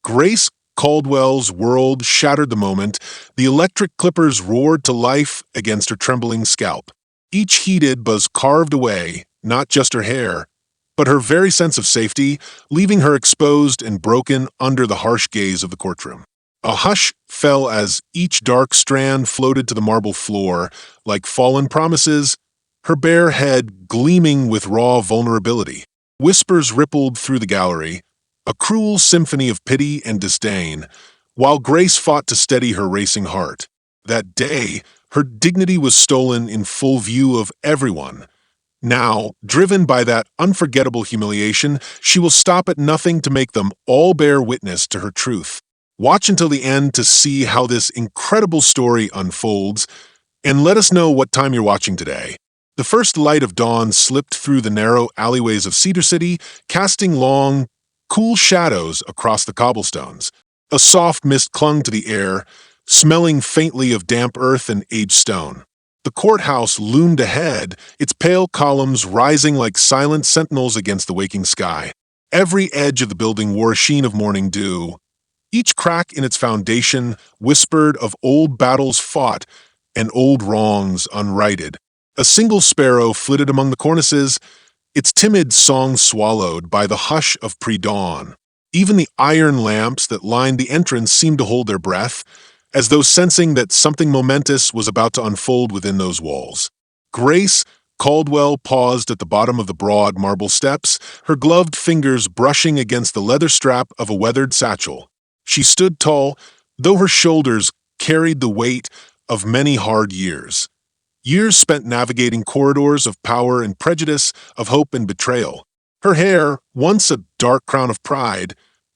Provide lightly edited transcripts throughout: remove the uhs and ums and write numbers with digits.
Grace Caldwell's world shattered the moment the electric clippers roared to life against her trembling scalp. Each heated buzz carved away, not just her hair, but her very sense of safety, leaving her exposed and broken under the harsh gaze of the courtroom. A hush fell as each dark strand floated to the marble floor, like fallen promises, her bare head gleaming with raw vulnerability. Whispers rippled through the gallery, a cruel symphony of pity and disdain, while Grace fought to steady her racing heart. That day, her dignity was stolen in full view of everyone. Now, driven by that unforgettable humiliation, she will stop at nothing to make them all bear witness to her truth. Watch until the end to see how this incredible story unfolds, and let us know what time you're watching today. The first light of dawn slipped through the narrow alleyways of Cedar City, casting long, cool shadows across the cobblestones. A soft mist clung to the air, smelling faintly of damp earth and aged stone. The courthouse loomed ahead, its pale columns rising like silent sentinels against the waking sky. Every edge of the building wore a sheen of morning dew. Each crack in its foundation whispered of old battles fought and old wrongs unrighted. A single sparrow flitted among the cornices, its timid song swallowed by the hush of pre-dawn. Even the iron lamps that lined the entrance seemed to hold their breath, as though sensing that something momentous was about to unfold within those walls. Grace Caldwell paused at the bottom of the broad marble steps, her gloved fingers brushing against the leather strap of a weathered satchel. She stood tall, though her shoulders carried the weight of many hard years. Years spent navigating corridors of power and prejudice, of hope and betrayal. Her hair, once a dark crown of pride,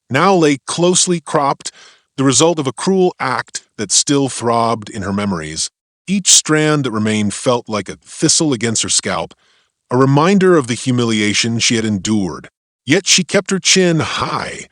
now lay closely cropped, the result of a cruel act that still throbbed in her memories. Each strand that remained felt like a thistle against her scalp, a reminder of the humiliation she had endured. Yet she kept her chin high.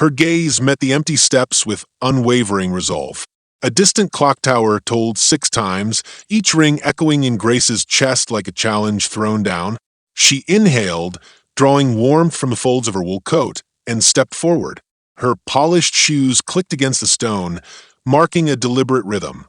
Her gaze met the empty steps with unwavering resolve. A distant clock tower tolled 6 times, each ring echoing in Grace's chest like a challenge thrown down. She inhaled, drawing warmth from the folds of her wool coat, and stepped forward. Her polished shoes clicked against the stone, marking a deliberate rhythm.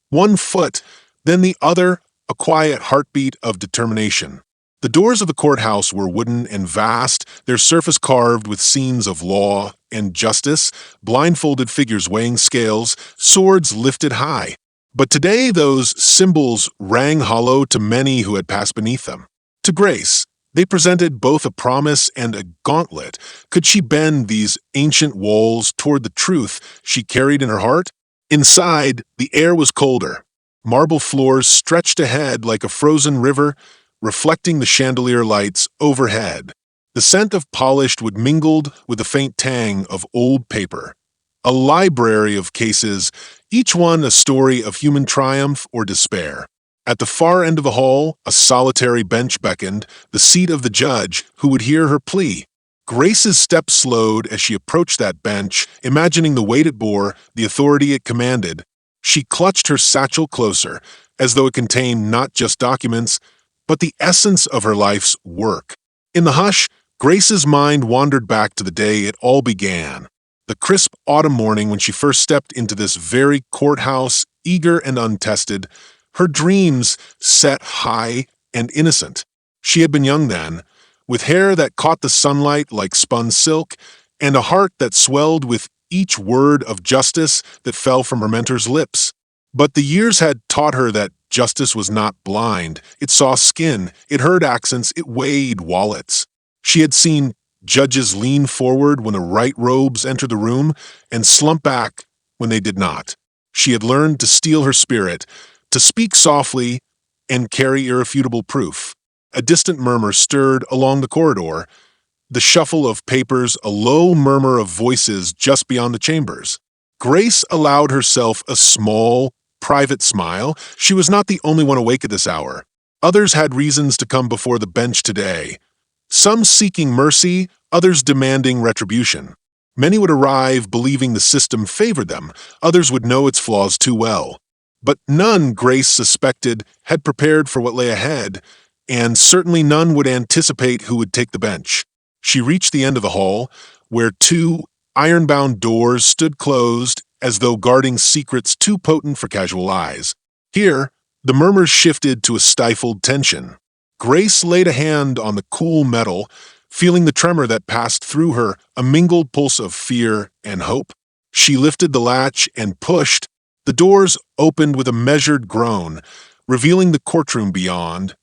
One foot, then the other, a quiet heartbeat of determination. The doors of the courthouse were wooden and vast, their surface carved with scenes of law and justice, blindfolded figures weighing scales, swords lifted high. But today those symbols rang hollow to many who had passed beneath them. To Grace, they presented both a promise and a gauntlet. Could she bend these ancient walls toward the truth she carried in her heart? Inside, the air was colder. Marble floors stretched ahead like a frozen river, reflecting the chandelier lights overhead. The scent of polished wood mingled with the faint tang of old paper. A library of cases, each one a story of human triumph or despair. At the far end of the hall, a solitary bench beckoned, the seat of the judge who would hear her plea. Grace's steps slowed as she approached that bench, imagining the weight it bore, the authority it commanded. She clutched her satchel closer, as though it contained not just documents, but the essence of her life's work. In the hush, Grace's mind wandered back to the day it all began. The crisp autumn morning when she first stepped into this very courthouse, eager and untested, her dreams set high and innocent. She had been young then, with hair that caught the sunlight like spun silk, and a heart that swelled with each word of justice that fell from her mentor's lips. But the years had taught her that justice was not blind. It saw skin, it heard accents, it weighed wallets. She had seen judges lean forward when the right robes entered the room and slump back when they did not. She had learned to steel her spirit, to speak softly and carry irrefutable proof. A distant murmur stirred along the corridor, the shuffle of papers, a low murmur of voices just beyond the chambers. Grace allowed herself a small, private smile. She was not the only one awake at this hour. Others had reasons to come before the bench today. Some seeking mercy, others demanding retribution. Many would arrive believing the system favored them, others would know its flaws too well. But none, Grace suspected, had prepared for what lay ahead, and certainly none would anticipate who would take the bench. She reached the end of the hall, where 2 Iron-bound doors stood closed as though guarding secrets too potent for casual eyes. Here, the murmurs shifted to a stifled tension. Grace laid a hand on the cool metal, feeling the tremor that passed through her, a mingled pulse of fear and hope. She lifted the latch and pushed. The doors opened with a measured groan, revealing the courtroom beyond.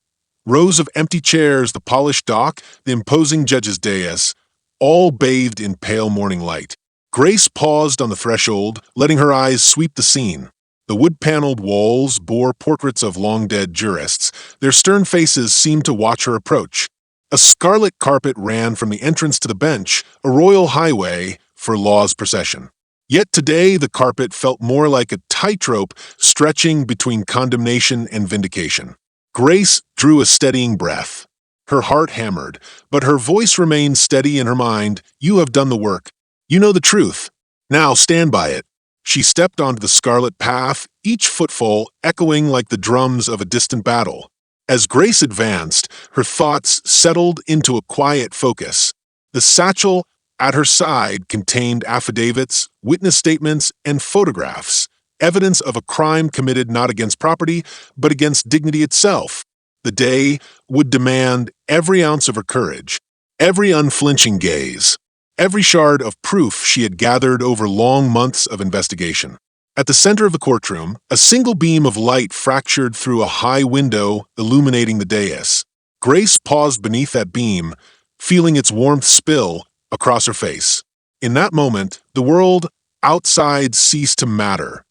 Rows of empty chairs, the polished dock, the imposing judge's dais, all bathed in pale morning light. Grace paused on the threshold, letting her eyes sweep the scene. The wood-paneled walls bore portraits of long-dead jurists. Their stern faces seemed to watch her approach. A scarlet carpet ran from the entrance to the bench, a royal highway for law's procession. Yet today the carpet felt more like a tightrope stretching between condemnation and vindication. Grace drew a steadying breath. Her heart hammered, but her voice remained steady in her mind. "You have done the work. You know the truth. Now stand by it." She stepped onto the scarlet path, each footfall echoing like the drums of a distant battle. As Grace advanced, her thoughts settled into a quiet focus. The satchel at her side contained affidavits, witness statements, and photographs, evidence of a crime committed not against property, but against dignity itself. The day would demand every ounce of her courage, every unflinching gaze, every shard of proof she had gathered over long months of investigation. At the center of the courtroom, a single beam of light fractured through a high window illuminating the dais. Grace paused beneath that beam, feeling its warmth spill across her face. In that moment, the world outside ceased to matter.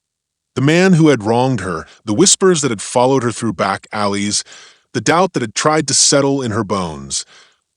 The man who had wronged her, the whispers that had followed her through back alleys, the doubt that had tried to settle in her bones,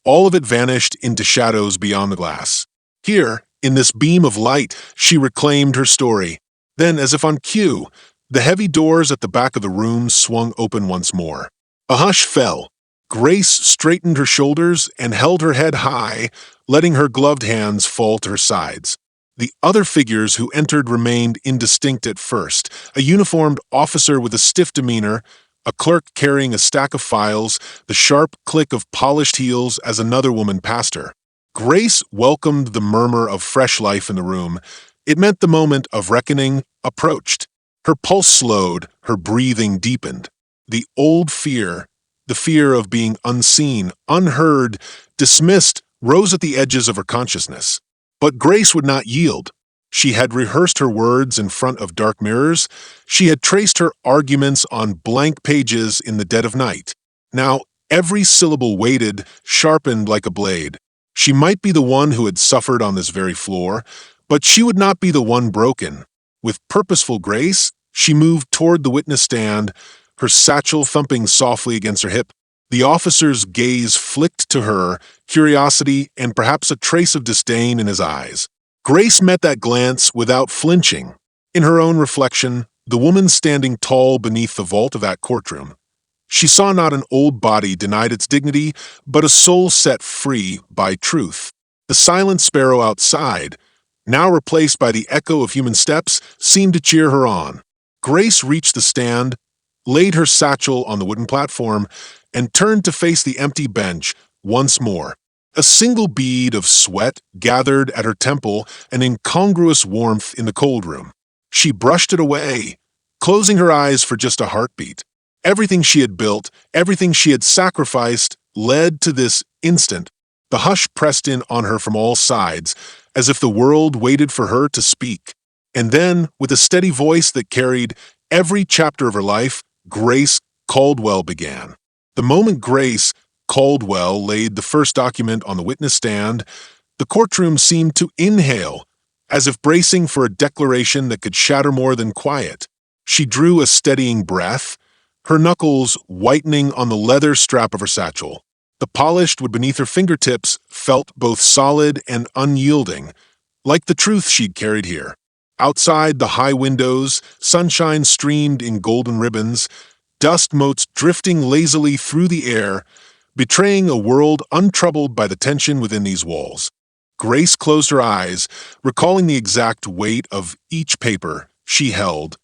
all of it vanished into shadows beyond the glass. Here, in this beam of light, she reclaimed her story. Then, as if on cue, the heavy doors at the back of the room swung open once more. A hush fell. Grace straightened her shoulders and held her head high, letting her gloved hands fall to her sides. The other figures who entered remained indistinct at first. A uniformed officer with a stiff demeanor, a clerk carrying a stack of files, the sharp click of polished heels as another woman passed her. Grace welcomed the murmur of fresh life in the room. It meant the moment of reckoning approached. Her pulse slowed, her breathing deepened. The old fear, the fear of being unseen, unheard, dismissed, rose at the edges of her consciousness. But Grace would not yield. She had rehearsed her words in front of dark mirrors. She had traced her arguments on blank pages in the dead of night. Now, every syllable weighted, sharpened like a blade. She might be the one who had suffered on this very floor, but she would not be the one broken. With purposeful grace, she moved toward the witness stand, her satchel thumping softly against her hip. The officer's gaze flicked to her, curiosity and perhaps a trace of disdain in his eyes. Grace met that glance without flinching. In her own reflection, the woman standing tall beneath the vault of that courtroom. She saw not an old body denied its dignity, but a soul set free by truth. The silent sparrow outside, now replaced by the echo of human steps, seemed to cheer her on. Grace reached the stand, laid her satchel on the wooden platform, and turned to face the empty bench once more. A single bead of sweat gathered at her temple, an incongruous warmth in the cold room. She brushed it away, closing her eyes for just a heartbeat. Everything she had built, everything she had sacrificed, led to this instant. The hush pressed in on her from all sides, as if the world waited for her to speak. And then, with a steady voice that carried every chapter of her life, Grace Caldwell began. The moment Grace Caldwell laid the first document on the witness stand, the courtroom seemed to inhale, as if bracing for a declaration that could shatter more than quiet. She drew a steadying breath, her knuckles whitening on the leather strap of her satchel. The polished wood beneath her fingertips felt both solid and unyielding, like the truth she'd carried here. Outside the high windows, sunshine streamed in golden ribbons, dust motes drifting lazily through the air, betraying a world untroubled by the tension within these walls. Grace closed her eyes, recalling the exact weight of each paper she held,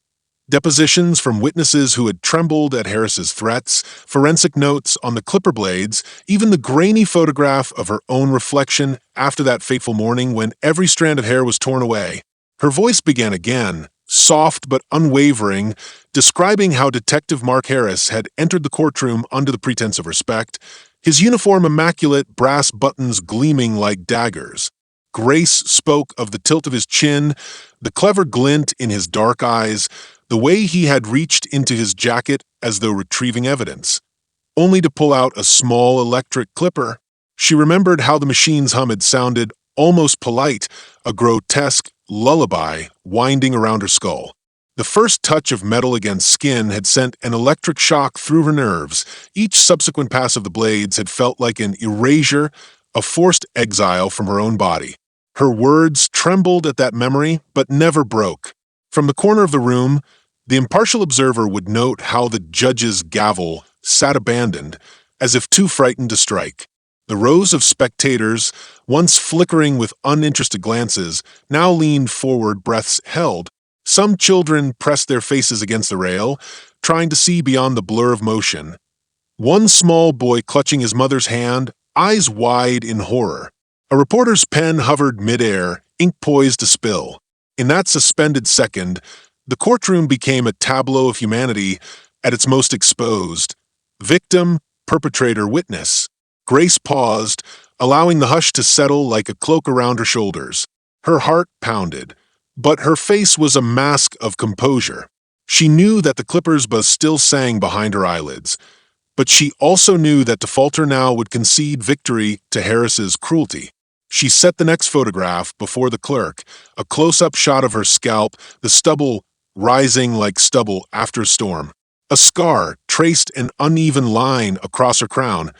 Depositions from witnesses who had trembled at Harris's threats, forensic notes on the clipper blades, even the grainy photograph of her own reflection after that fateful morning when every strand of hair was torn away. Her voice began again, soft but unwavering, describing how Detective Mark Harris had entered the courtroom under the pretense of respect, his uniform immaculate, brass buttons gleaming like daggers. Grace spoke of the tilt of his chin, the clever glint in his dark eyes, the way he had reached into his jacket as though retrieving evidence, only to pull out a small electric clipper. She remembered how the machine's hum had sounded almost polite, a grotesque lullaby winding around her skull. The first touch of metal against skin had sent an electric shock through her nerves. Each subsequent pass of the blades had felt like an erasure, a forced exile from her own body. Her words trembled at that memory, but never broke. From the corner of the room, the impartial observer would note how the judge's gavel sat abandoned, as if too frightened to strike. The rows of spectators, once flickering with uninterested glances, now leaned forward, breaths held. Some children pressed their faces against the rail, trying to see beyond the blur of motion. One small boy clutching his mother's hand, eyes wide in horror. A reporter's pen hovered midair, ink poised to spill. In that suspended second, the courtroom became a tableau of humanity at its most exposed. Victim, perpetrator, witness. Grace paused, allowing the hush to settle like a cloak around her shoulders. Her heart pounded, but her face was a mask of composure. She knew that the clippers buzz still sang behind her eyelids, but she also knew that to falter now would concede victory to Harris's cruelty. She set the next photograph before the clerk, a close-up shot of her scalp, the stubble rising like stubble after a storm. A scar traced an uneven line across her crown,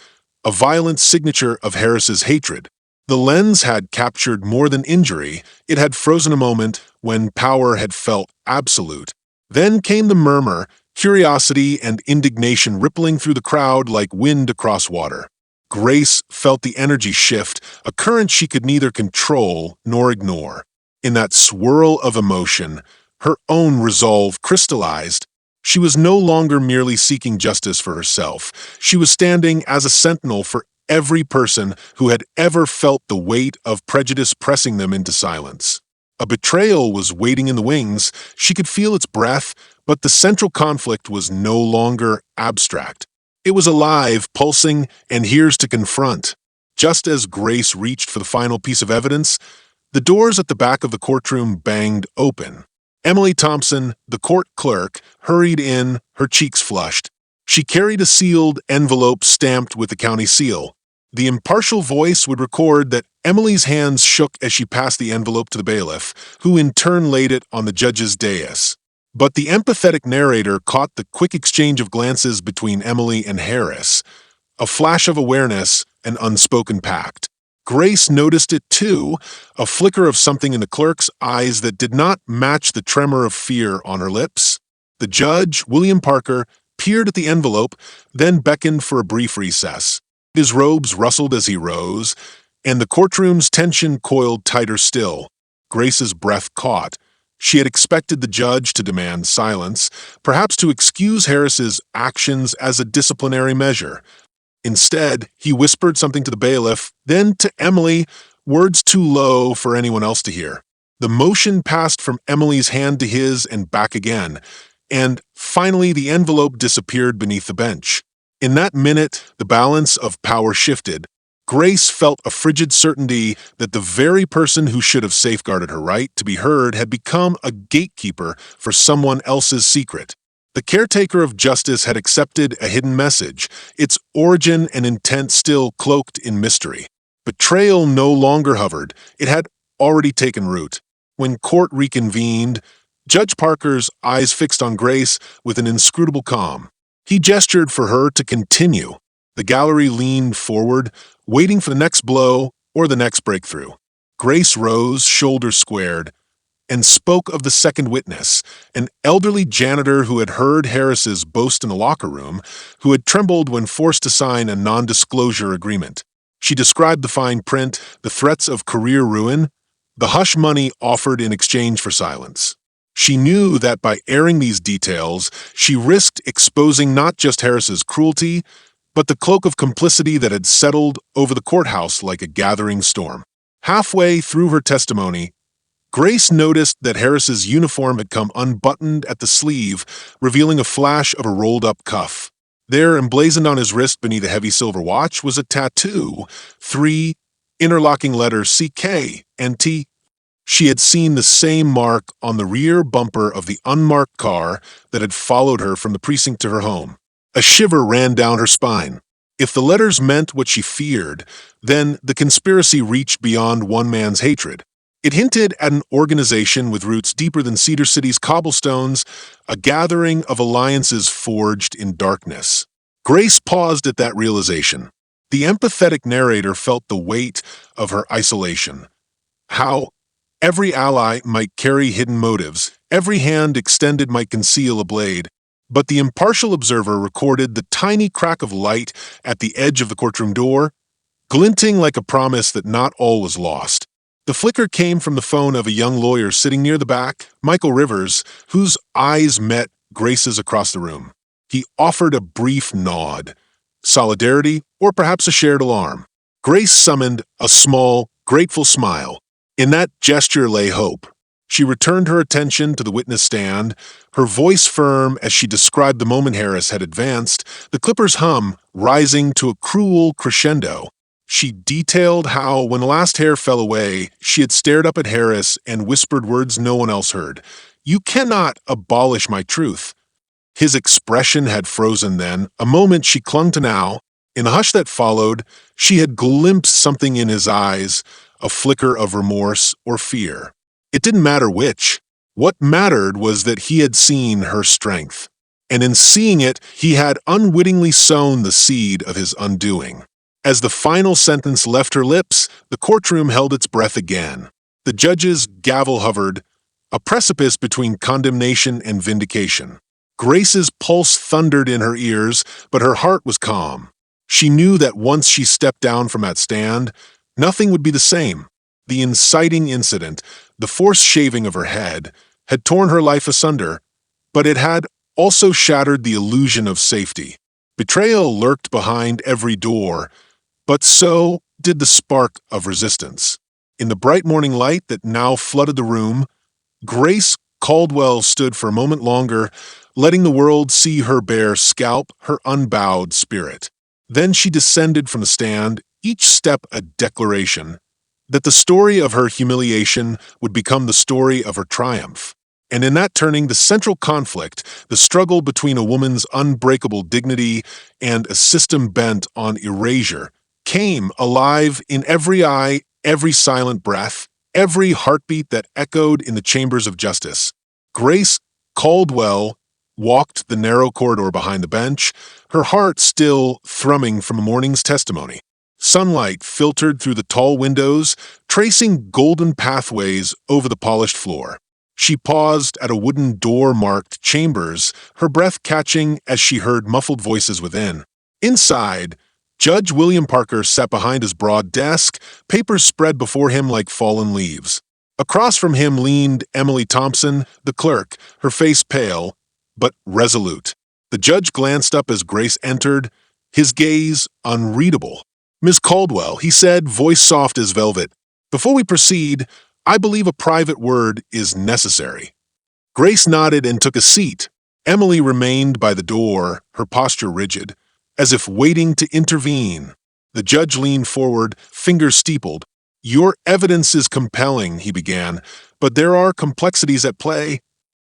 a violent signature of Harris's hatred. The lens had captured more than injury. It had frozen a moment when power had felt absolute. Then came the murmur, curiosity and indignation rippling through the crowd like wind across water. Grace felt the energy shift, a current she could neither control nor ignore. In that swirl of emotion, her own resolve crystallized. She was no longer merely seeking justice for herself. She was standing as a sentinel for every person who had ever felt the weight of prejudice pressing them into silence. A betrayal was waiting in the wings. She could feel its breath, but the central conflict was no longer abstract. It was alive, pulsing, and here's to confront. Just as Grace reached for the final piece of evidence, the doors at the back of the courtroom banged open. Emily Thompson, the court clerk, hurried in, her cheeks flushed. She carried a sealed envelope stamped with the county seal. The impartial voice would record that Emily's hands shook as she passed the envelope to the bailiff, who in turn laid it on the judge's dais. But the empathetic narrator caught the quick exchange of glances between Emily and Harris, a flash of awareness, an unspoken pact. Grace noticed it too, a flicker of something in the clerk's eyes that did not match the tremor of fear on her lips. The judge, William Parker, peered at the envelope, then beckoned for a brief recess. His robes rustled as he rose, and the courtroom's tension coiled tighter still. Grace's breath caught. She had expected the judge to demand silence, perhaps to excuse Harris's actions as a disciplinary measure. Instead, he whispered something to the bailiff, then to Emily, words too low for anyone else to hear. The motion passed from Emily's hand to his and back again, and finally the envelope disappeared beneath the bench. In that minute, the balance of power shifted. Grace felt a frigid certainty that the very person who should have safeguarded her right to be heard had become a gatekeeper for someone else's secret. The caretaker of justice had accepted a hidden message, its origin and intent still cloaked in mystery. Betrayal no longer hovered, it had already taken root. When court reconvened, Judge Parker's eyes fixed on Grace with an inscrutable calm. He gestured for her to continue. The gallery leaned forward, waiting for the next blow or the next breakthrough. Grace rose, shoulders squared, and spoke of the second witness, an elderly janitor who had heard Harris's boast in the locker room, who had trembled when forced to sign a non-disclosure agreement. She described the fine print, the threats of career ruin, the hush money offered in exchange for silence. She knew that by airing these details, she risked exposing not just Harris's cruelty, but the cloak of complicity that had settled over the courthouse like a gathering storm. Halfway through her testimony, Grace noticed that Harris's uniform had come unbuttoned at the sleeve, revealing a flash of a rolled-up cuff. There, emblazoned on his wrist beneath a heavy silver watch, was a tattoo, 3 interlocking letters CK and T. She had seen the same mark on the rear bumper of the unmarked car that had followed her from the precinct to her home. A shiver ran down her spine. If the letters meant what she feared, then the conspiracy reached beyond one man's hatred. It hinted at an organization with roots deeper than Cedar City's cobblestones, a gathering of alliances forged in darkness. Grace paused at that realization. The empathetic narrator felt the weight of her isolation. How every ally might carry hidden motives, every hand extended might conceal a blade, but the impartial observer recorded the tiny crack of light at the edge of the courtroom door, glinting like a promise that not all was lost. The flicker came from the phone of a young lawyer sitting near the back, Michael Rivers, whose eyes met Grace's across the room. He offered a brief nod, solidarity, or perhaps a shared alarm. Grace summoned a small, grateful smile. In that gesture lay hope. She returned her attention to the witness stand, her voice firm as she described the moment Harris had advanced, the clipper's hum rising to a cruel crescendo. She detailed how, when the last hair fell away, she had stared up at Harris and whispered words no one else heard. "You cannot abolish my truth." His expression had frozen then, a moment she clung to now. In the hush that followed, she had glimpsed something in his eyes, a flicker of remorse or fear. It didn't matter which. What mattered was that he had seen her strength. And in seeing it, he had unwittingly sown the seed of his undoing. As the final sentence left her lips, the courtroom held its breath again. The judge's gavel hovered, a precipice between condemnation and vindication. Grace's pulse thundered in her ears, but her heart was calm. She knew that once she stepped down from that stand, nothing would be the same. The inciting incident, the forced shaving of her head, had torn her life asunder, but it had also shattered the illusion of safety. Betrayal lurked behind every door, but so did the spark of resistance. In the bright morning light that now flooded the room, Grace Caldwell stood for a moment longer, letting the world see her bare scalp, her unbowed spirit. Then she descended from the stand, each step a declaration, that the story of her humiliation would become the story of her triumph. And in that turning, the central conflict, the struggle between a woman's unbreakable dignity and a system bent on erasure, came alive in every eye, every silent breath, every heartbeat that echoed in the chambers of justice. Grace Caldwell walked the narrow corridor behind the bench, her heart still thrumming from a morning's testimony. Sunlight filtered through the tall windows, tracing golden pathways over the polished floor. She paused at a wooden door marked Chambers, her breath catching as she heard muffled voices within. Inside, Judge William Parker sat behind his broad desk, papers spread before him like fallen leaves. Across from him leaned Emily Thompson, the clerk, her face pale, but resolute. The judge glanced up as Grace entered, his gaze unreadable. "Miss Caldwell," he said, voice soft as velvet, "before we proceed, I believe a private word is necessary." Grace nodded and took a seat. Emily remained by the door, her posture rigid, as if waiting to intervene. The judge leaned forward, fingers steepled. "Your evidence is compelling," he began, "but there are complexities at play."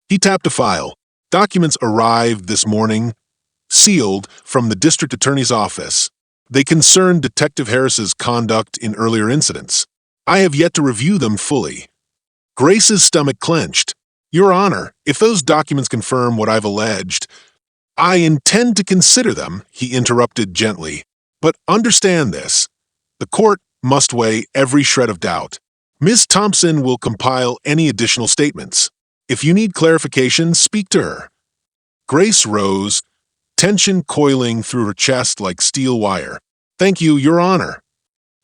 He tapped a file. Documents arrived this morning, sealed from the district attorney's office. They concerned Detective Harris's conduct in earlier incidents. I have yet to review them fully. Grace's stomach clenched. "Your Honor, if those documents confirm what I've alleged—" "I intend to consider them," he interrupted gently. "But understand this. The court must weigh every shred of doubt. Ms. Thompson will compile any additional statements. If you need clarification, speak to her." Grace rose, tension coiling through her chest like steel wire. "Thank you, Your Honor."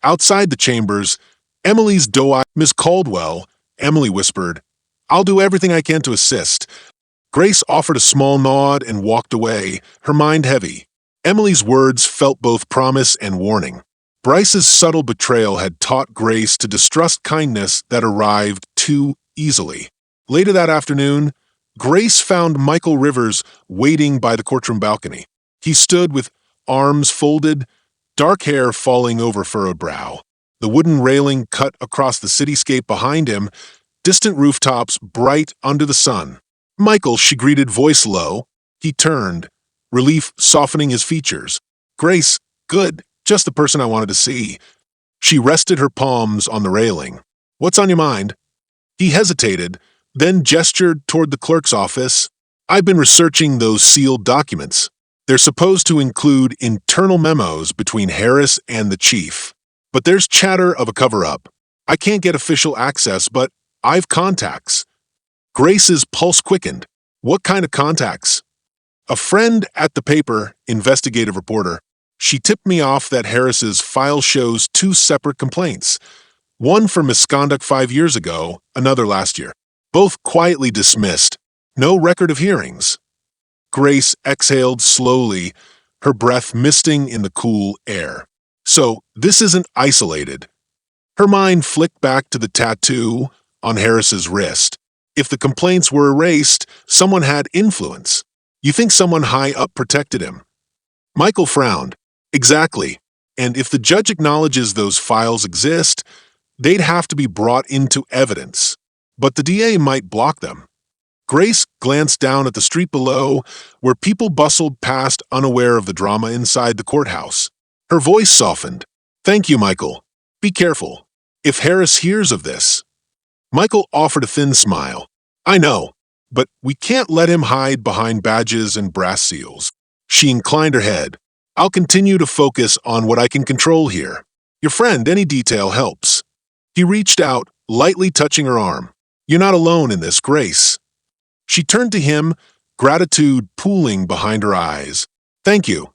Outside the chambers, Emily's doe-eyed "Miss Caldwell," Emily whispered, I'll do everything I can to assist. Grace offered a small nod and walked away, her mind heavy. Emily's words felt both promise and warning. Bryce's subtle betrayal had taught Grace to distrust kindness that arrived too easily. Later that afternoon, Grace found Michael Rivers waiting by the courtroom balcony. He stood with arms folded, dark hair falling over furrowed brow. The wooden railing cut across the cityscape behind him, distant rooftops bright under the sun. "Michael," she greeted, voice low. He turned, relief softening his features. "Grace, good, just the person I wanted to see." She rested her palms on the railing. "What's on your mind?" He hesitated, then gestured toward the clerk's office. "I've been researching those sealed documents. They're supposed to include internal memos between Harris and the chief. But there's chatter of a cover-up. I can't get official access, but I've contacts." Grace's pulse quickened. "What kind of contacts?" "A friend at the paper, investigative reporter. She tipped me off that Harris's file shows 2 separate complaints. One for misconduct 5 years ago, another last year. Both quietly dismissed. No record of hearings." Grace exhaled slowly, her breath misting in the cool air. "So, this isn't isolated." Her mind flicked back to the tattoo on Harris's wrist. If the complaints were erased, someone had influence. You think someone high up protected him? Michael frowned. "Exactly. And if the judge acknowledges those files exist, they'd have to be brought into evidence. But the DA might block them." Grace glanced down at the street below, where people bustled past unaware of the drama inside the courthouse. Her voice softened. "Thank you, Michael. Be careful. If Harris hears of this." Michael offered a thin smile. "I know, but we can't let him hide behind badges and brass seals." She inclined her head. "I'll continue to focus on what I can control here. Your friend, any detail helps." He reached out, lightly touching her arm. "You're not alone in this, Grace." She turned to him, gratitude pooling behind her eyes. "Thank you."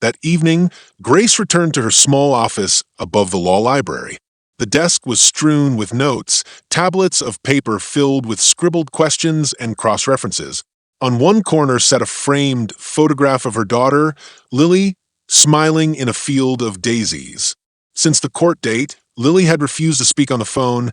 That evening, Grace returned to her small office above the law library. The desk was strewn with notes, tablets of paper filled with scribbled questions and cross-references. On one corner sat a framed photograph of her daughter, Lily, smiling in a field of daisies. Since the court date, Lily had refused to speak on the phone,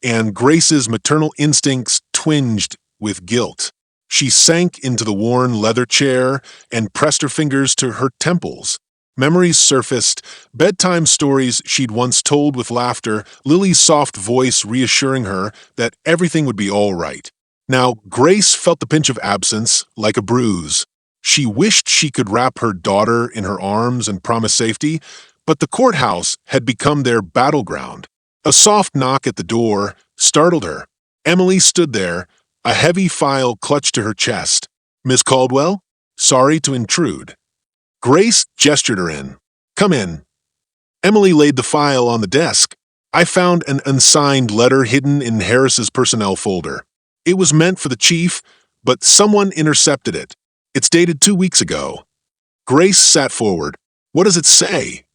and Grace's maternal instincts twinged with guilt. She sank into the worn leather chair and pressed her fingers to her temples. Memories surfaced, bedtime stories she'd once told with laughter, Lily's soft voice reassuring her that everything would be all right. Now, Grace felt the pinch of absence, like a bruise. She wished she could wrap her daughter in her arms and promise safety, but the courthouse had become their battleground. A soft knock at the door startled her. Emily stood there, a heavy file clutched to her chest. "Miss Caldwell? Sorry to intrude." Grace gestured her in. "Come in." Emily laid the file on the desk. "I found an unsigned letter hidden in Harris's personnel folder. It was meant for the chief, but someone intercepted it. It's dated 2 weeks ago." Grace sat forward. "What does it say?"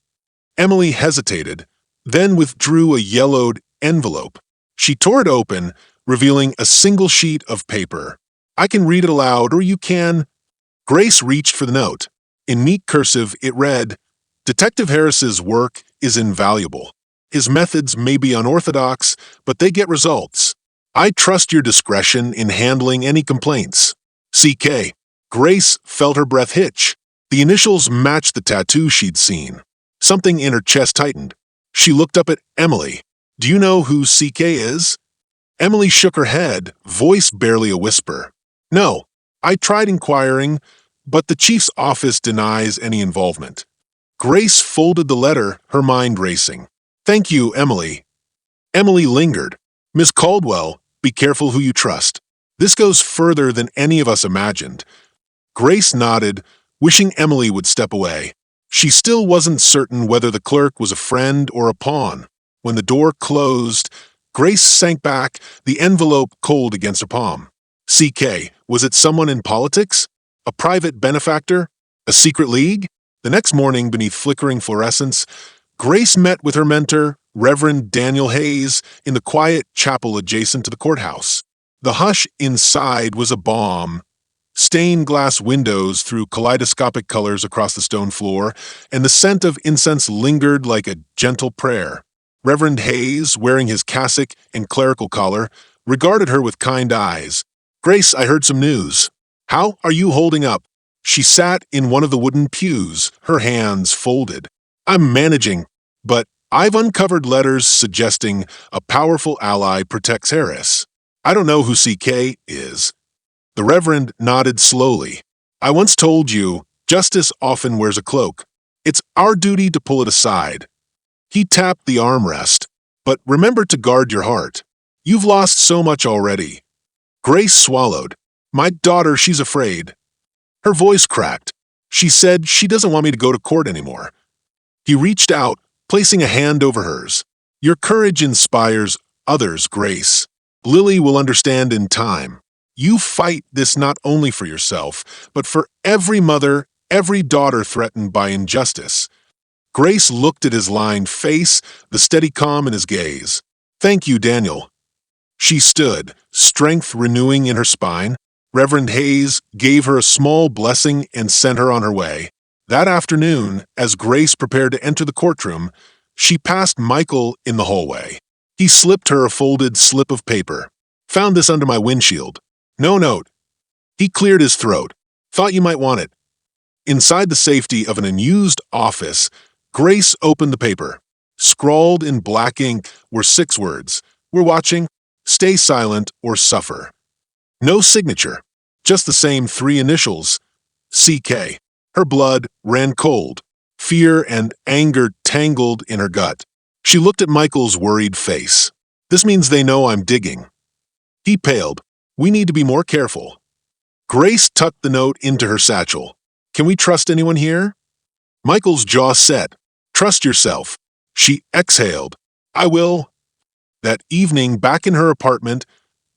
Emily hesitated, then withdrew a yellowed envelope. She tore it open, revealing a single sheet of paper. "I can read it aloud, or you can." Grace reached for the note. In neat cursive, it read, "Detective Harris's work is invaluable. His methods may be unorthodox, but they get results. I trust your discretion in handling any complaints. CK." Grace felt her breath hitch. The initials matched the tattoo she'd seen. Something in her chest tightened. She looked up at Emily. "Do you know who CK is?" Emily shook her head, voice barely a whisper. "No, I tried inquiring, but the chief's office denies any involvement." Grace folded the letter, her mind racing. "Thank you, Emily." Emily lingered. "Miss Caldwell, be careful who you trust. This goes further than any of us imagined." Grace nodded, wishing Emily would step away. She still wasn't certain whether the clerk was a friend or a pawn. When the door closed, Grace sank back, the envelope cold against her palm. CK, was it someone in politics? A private benefactor? A secret league? The next morning, beneath flickering fluorescence, Grace met with her mentor, Reverend Daniel Hayes, in the quiet chapel adjacent to the courthouse. The hush inside was a balm. Stained glass windows threw kaleidoscopic colors across the stone floor, and the scent of incense lingered like a gentle prayer. Reverend Hayes, wearing his cassock and clerical collar, regarded her with kind eyes. "Grace, I heard some news. How are you holding up?" She sat in one of the wooden pews, her hands folded. "I'm managing, but I've uncovered letters suggesting a powerful ally protects Harris. I don't know who CK is." The Reverend nodded slowly. "I once told you, justice often wears a cloak. It's our duty to pull it aside." He tapped the armrest. "But remember to guard your heart. You've lost so much already." Grace swallowed. "My daughter, she's afraid." Her voice cracked. "She said she doesn't want me to go to court anymore." He reached out, placing a hand over hers. "Your courage inspires others, Grace. Lily will understand in time. You fight this not only for yourself, but for every mother, every daughter threatened by injustice." Grace looked at his lined face, the steady calm in his gaze. "Thank you, Daniel." She stood, strength renewing in her spine. Reverend Hayes gave her a small blessing and sent her on her way. That afternoon, as Grace prepared to enter the courtroom, she passed Michael in the hallway. He slipped her a folded slip of paper. "Found this under my windshield. No note." He cleared his throat. "Thought you might want it." Inside the safety of an unused office, Grace opened the paper. Scrawled in black ink were 6 words. "We're watching. Stay silent or suffer." No signature, just the same 3 initials, CK. Her blood ran cold. Fear and anger tangled in her gut. She looked at Michael's worried face. "This means they know I'm digging." He paled. "We need to be more careful." Grace tucked the note into her satchel. "Can we trust anyone here?" Michael's jaw set. "Trust yourself." She exhaled. "I will." That evening, back in her apartment,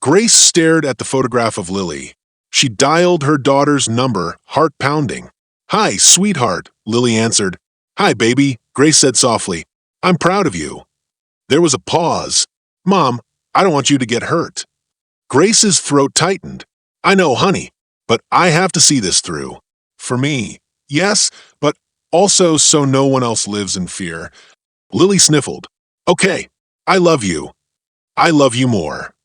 Grace stared at the photograph of Lily. She dialed her daughter's number, heart pounding. "Hi, sweetheart," Lily answered. "Hi, baby," Grace said softly. "I'm proud of you." There was a pause. "Mom, I don't want you to get hurt." Grace's throat tightened. "I know, honey, but I have to see this through. For me, yes, but also so no one else lives in fear." Lily sniffled. "Okay, I love you. I love you more."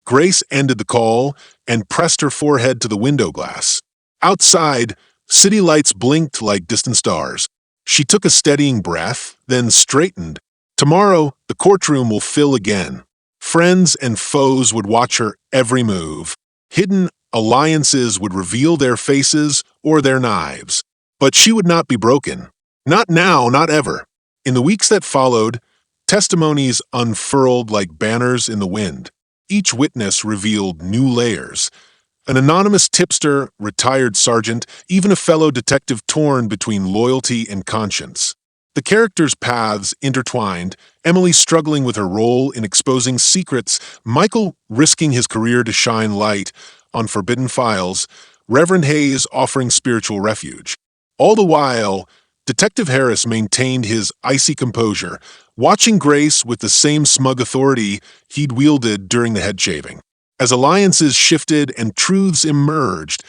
Grace ended the call and pressed her forehead to the window glass. Outside, city lights blinked like distant stars. She took a steadying breath, then straightened. Tomorrow, the courtroom will fill again. Friends and foes would watch her every move. Hidden alliances would reveal their faces or their knives. But she would not be broken. Not now, not ever. In the weeks that followed, testimonies unfurled like banners in the wind. Each witness revealed new layers. An anonymous tipster, retired sergeant, even a fellow detective torn between loyalty and conscience. The characters' paths intertwined, Emily struggling with her role in exposing secrets, Michael risking his career to shine light on forbidden files, Reverend Hayes offering spiritual refuge. All the while, Detective Harris maintained his icy composure, watching Grace with the same smug authority he'd wielded during the head shaving. As alliances shifted and truths emerged,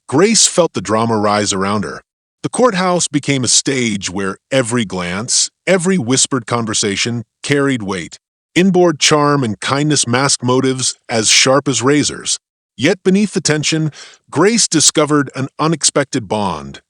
Grace felt the drama rise around her. The courthouse became a stage where every glance, every whispered conversation carried weight. Inboard charm and kindness masked motives as sharp as razors. Yet beneath the tension, Grace discovered an unexpected bond.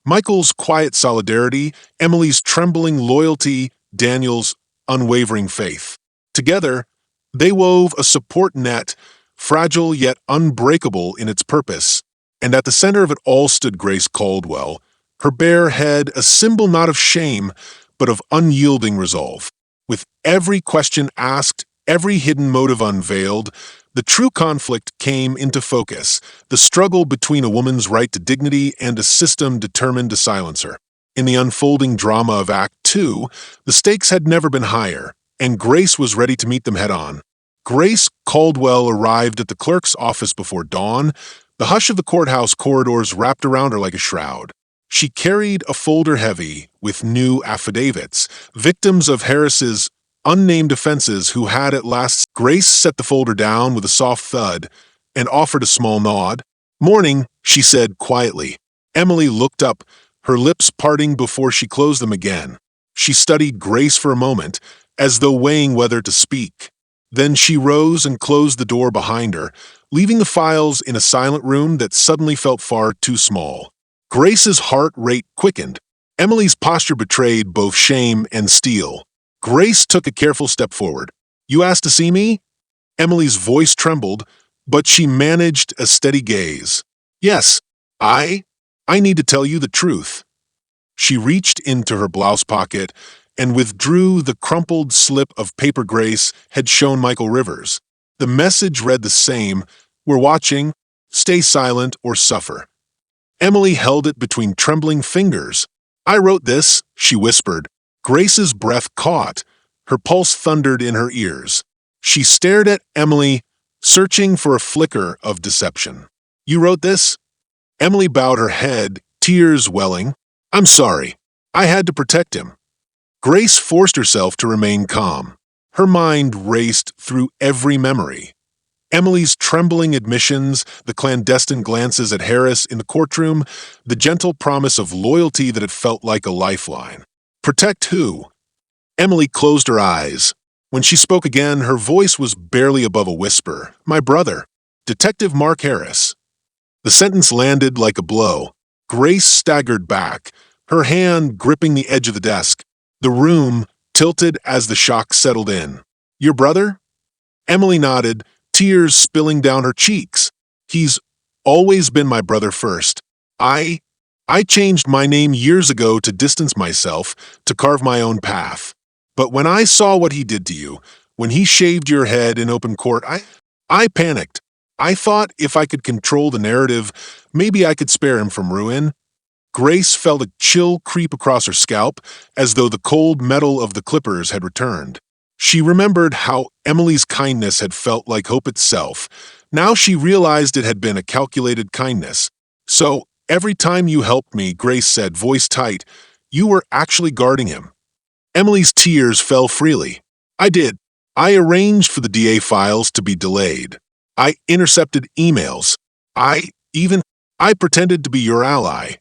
Michael's quiet solidarity, Emily's trembling loyalty, Daniel's unwavering faith. Together, they wove a support net, fragile yet unbreakable in its purpose. And at the center of it all stood Grace Caldwell, her bare head a symbol not of shame, but of unyielding resolve. With every question asked, every hidden motive unveiled, the true conflict came into focus, the struggle between a woman's right to dignity and a system determined to silence her. In the unfolding drama of Act 2, the stakes had never been higher, and Grace was ready to meet them head-on. Grace Caldwell arrived at the clerk's office before dawn, the hush of the courthouse corridors wrapped around her like a shroud. She carried a folder heavy with new affidavits, victims of Harris's unnamed offenses who had at last. Grace set the folder down with a soft thud and offered a small nod. "Morning," she said quietly. Emily looked up, her lips parting before she closed them again. She studied Grace for a moment, as though weighing whether to speak. Then she rose and closed the door behind her, leaving the files in a silent room that suddenly felt far too small. Grace's heart rate quickened. Emily's posture betrayed both shame and steel. Grace took a careful step forward. "You asked to see me?" Emily's voice trembled, but she managed a steady gaze. "Yes, I need to tell you the truth." She reached into her blouse pocket and withdrew the crumpled slip of paper Grace had shown Michael Rivers. The message read the same: "We're watching. Stay silent or suffer." Emily held it between trembling fingers. "I wrote this," she whispered. Grace's breath caught. Her pulse thundered in her ears. She stared at Emily, searching for a flicker of deception. "You wrote this?" Emily bowed her head, tears welling. "I'm sorry. I had to protect him." Grace forced herself to remain calm. Her mind raced through every memory. Emily's trembling admissions, the clandestine glances at Harris in the courtroom, the gentle promise of loyalty that had felt like a lifeline. Protect who? Emily closed her eyes. When she spoke again, her voice was barely above a whisper. "My brother, Detective Mark Harris." The sentence landed like a blow. Grace staggered back, her hand gripping the edge of the desk. The room tilted as the shock settled in. "Your brother?" Emily nodded, tears spilling down her cheeks. "He's always been my brother first. I changed my name years ago to distance myself, to carve my own path. But when I saw what he did to you, when he shaved your head in open court, I panicked. I thought if I could control the narrative, maybe I could spare him from ruin." Grace felt a chill creep across her scalp, as though the cold metal of the clippers had returned. She remembered how Emily's kindness had felt like hope itself. Now she realized it had been a calculated kindness. "So, every time you helped me," Grace said, voice tight, "you were actually guarding him." Emily's tears fell freely. "I did. I arranged for the DA files to be delayed. I intercepted emails. I pretended to be your ally."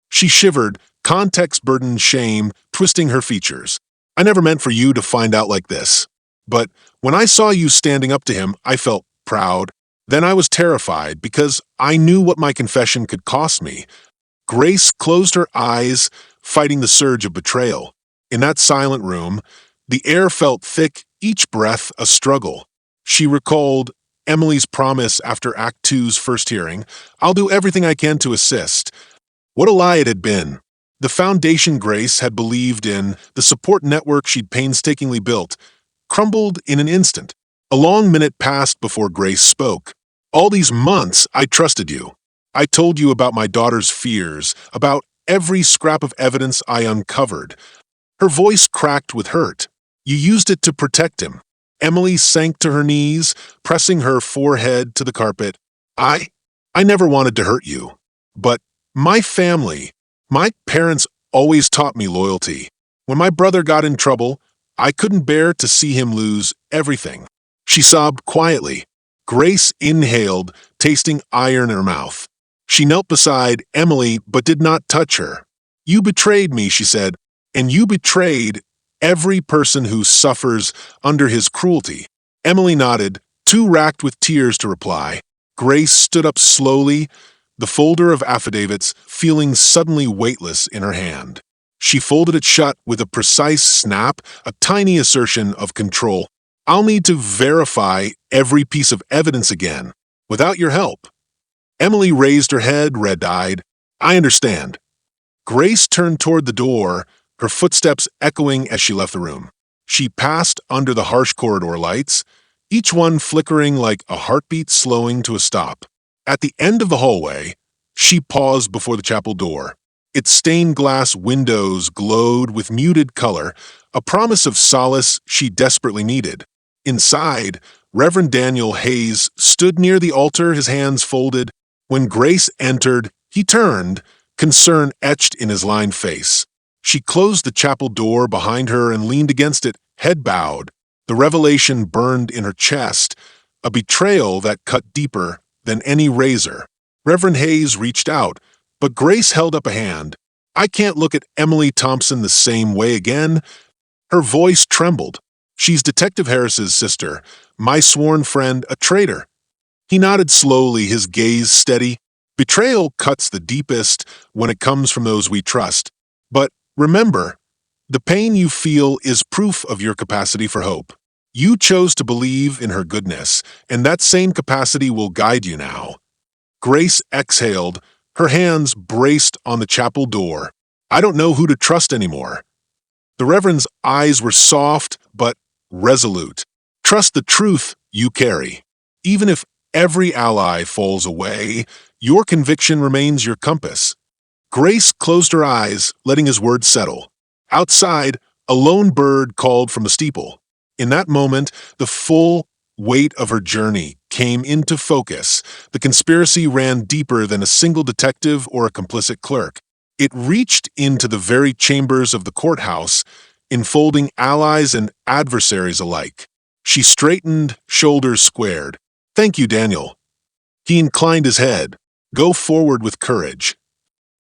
She shivered, context-burdened shame twisting her features. "I never meant for you to find out like this. But when I saw you standing up to him, I felt proud. Then I was terrified because I knew what my confession could cost me." Grace closed her eyes, fighting the surge of betrayal. In that silent room, the air felt thick, each breath a struggle. She recalled Emily's promise after Act Two's first hearing: "I'll do everything I can to assist." What a lie it had been. The foundation Grace had believed in, the support network she'd painstakingly built, crumbled in an instant. A long minute passed before Grace spoke. "All these months, I trusted you. I told you about my daughter's fears, about every scrap of evidence I uncovered." Her voice cracked with hurt. "You used it to protect him." Emily sank to her knees, pressing her forehead to the carpet. I never wanted to hurt you. But my family, my parents always taught me loyalty. When my brother got in trouble, I couldn't bear to see him lose everything." She sobbed quietly. Grace inhaled, tasting iron in her mouth. She knelt beside Emily but did not touch her. "You betrayed me," she said, "and you betrayed every person who suffers under his cruelty." Emily nodded, too racked with tears to reply. Grace stood up slowly, the folder of affidavits feeling suddenly weightless in her hand. She folded it shut with a precise snap, a tiny assertion of control. "I'll need to verify every piece of evidence again, without your help." Emily raised her head, red-eyed. "I understand." Grace turned toward the door, her footsteps echoing as she left the room. She passed under the harsh corridor lights, each one flickering like a heartbeat slowing to a stop. At the end of the hallway, she paused before the chapel door. Its stained glass windows glowed with muted color, a promise of solace she desperately needed. Inside, Reverend Daniel Hayes stood near the altar, his hands folded. When Grace entered, he turned, concern etched in his lined face. She closed the chapel door behind her and leaned against it, head bowed. The revelation burned in her chest, a betrayal that cut deeper than any razor. Reverend Hayes reached out, but Grace held up a hand. "I can't look at Emily Thompson the same way again." Her voice trembled. "She's Detective Harris's sister, my sworn friend, a traitor." He nodded slowly, his gaze steady. "Betrayal cuts the deepest when it comes from those we trust. But remember, the pain you feel is proof of your capacity for hope. You chose to believe in her goodness, and that same capacity will guide you now." Grace exhaled, her hands braced on the chapel door. "I don't know who to trust anymore." The Reverend's eyes were soft but resolute. "Trust the truth you carry. Even if every ally falls away, your conviction remains your compass." Grace closed her eyes, letting his words settle. Outside, a lone bird called from the steeple. In that moment, the full weight of her journey came into focus. The conspiracy ran deeper than a single detective or a complicit clerk. It reached into the very chambers of the courthouse, enfolding allies and adversaries alike. She straightened, shoulders squared. "Thank you, Daniel." He inclined his head. "Go forward with courage."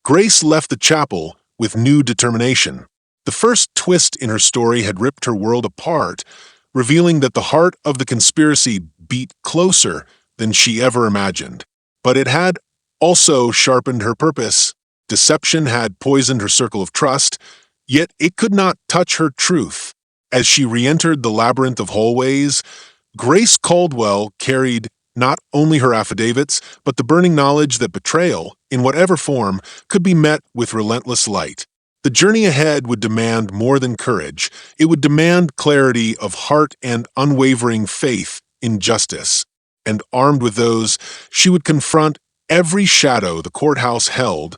Grace left the chapel with new determination. The first twist in her story had ripped her world apart, revealing that the heart of the conspiracy beat closer than she ever imagined. But it had also sharpened her purpose. Deception had poisoned her circle of trust, yet it could not touch her truth. As she re-entered the labyrinth of hallways, Grace Caldwell carried not only her affidavits, but the burning knowledge that betrayal, in whatever form, could be met with relentless light. The journey ahead would demand more than courage. It would demand clarity of heart and unwavering faith in justice. And armed with those, she would confront every shadow the courthouse held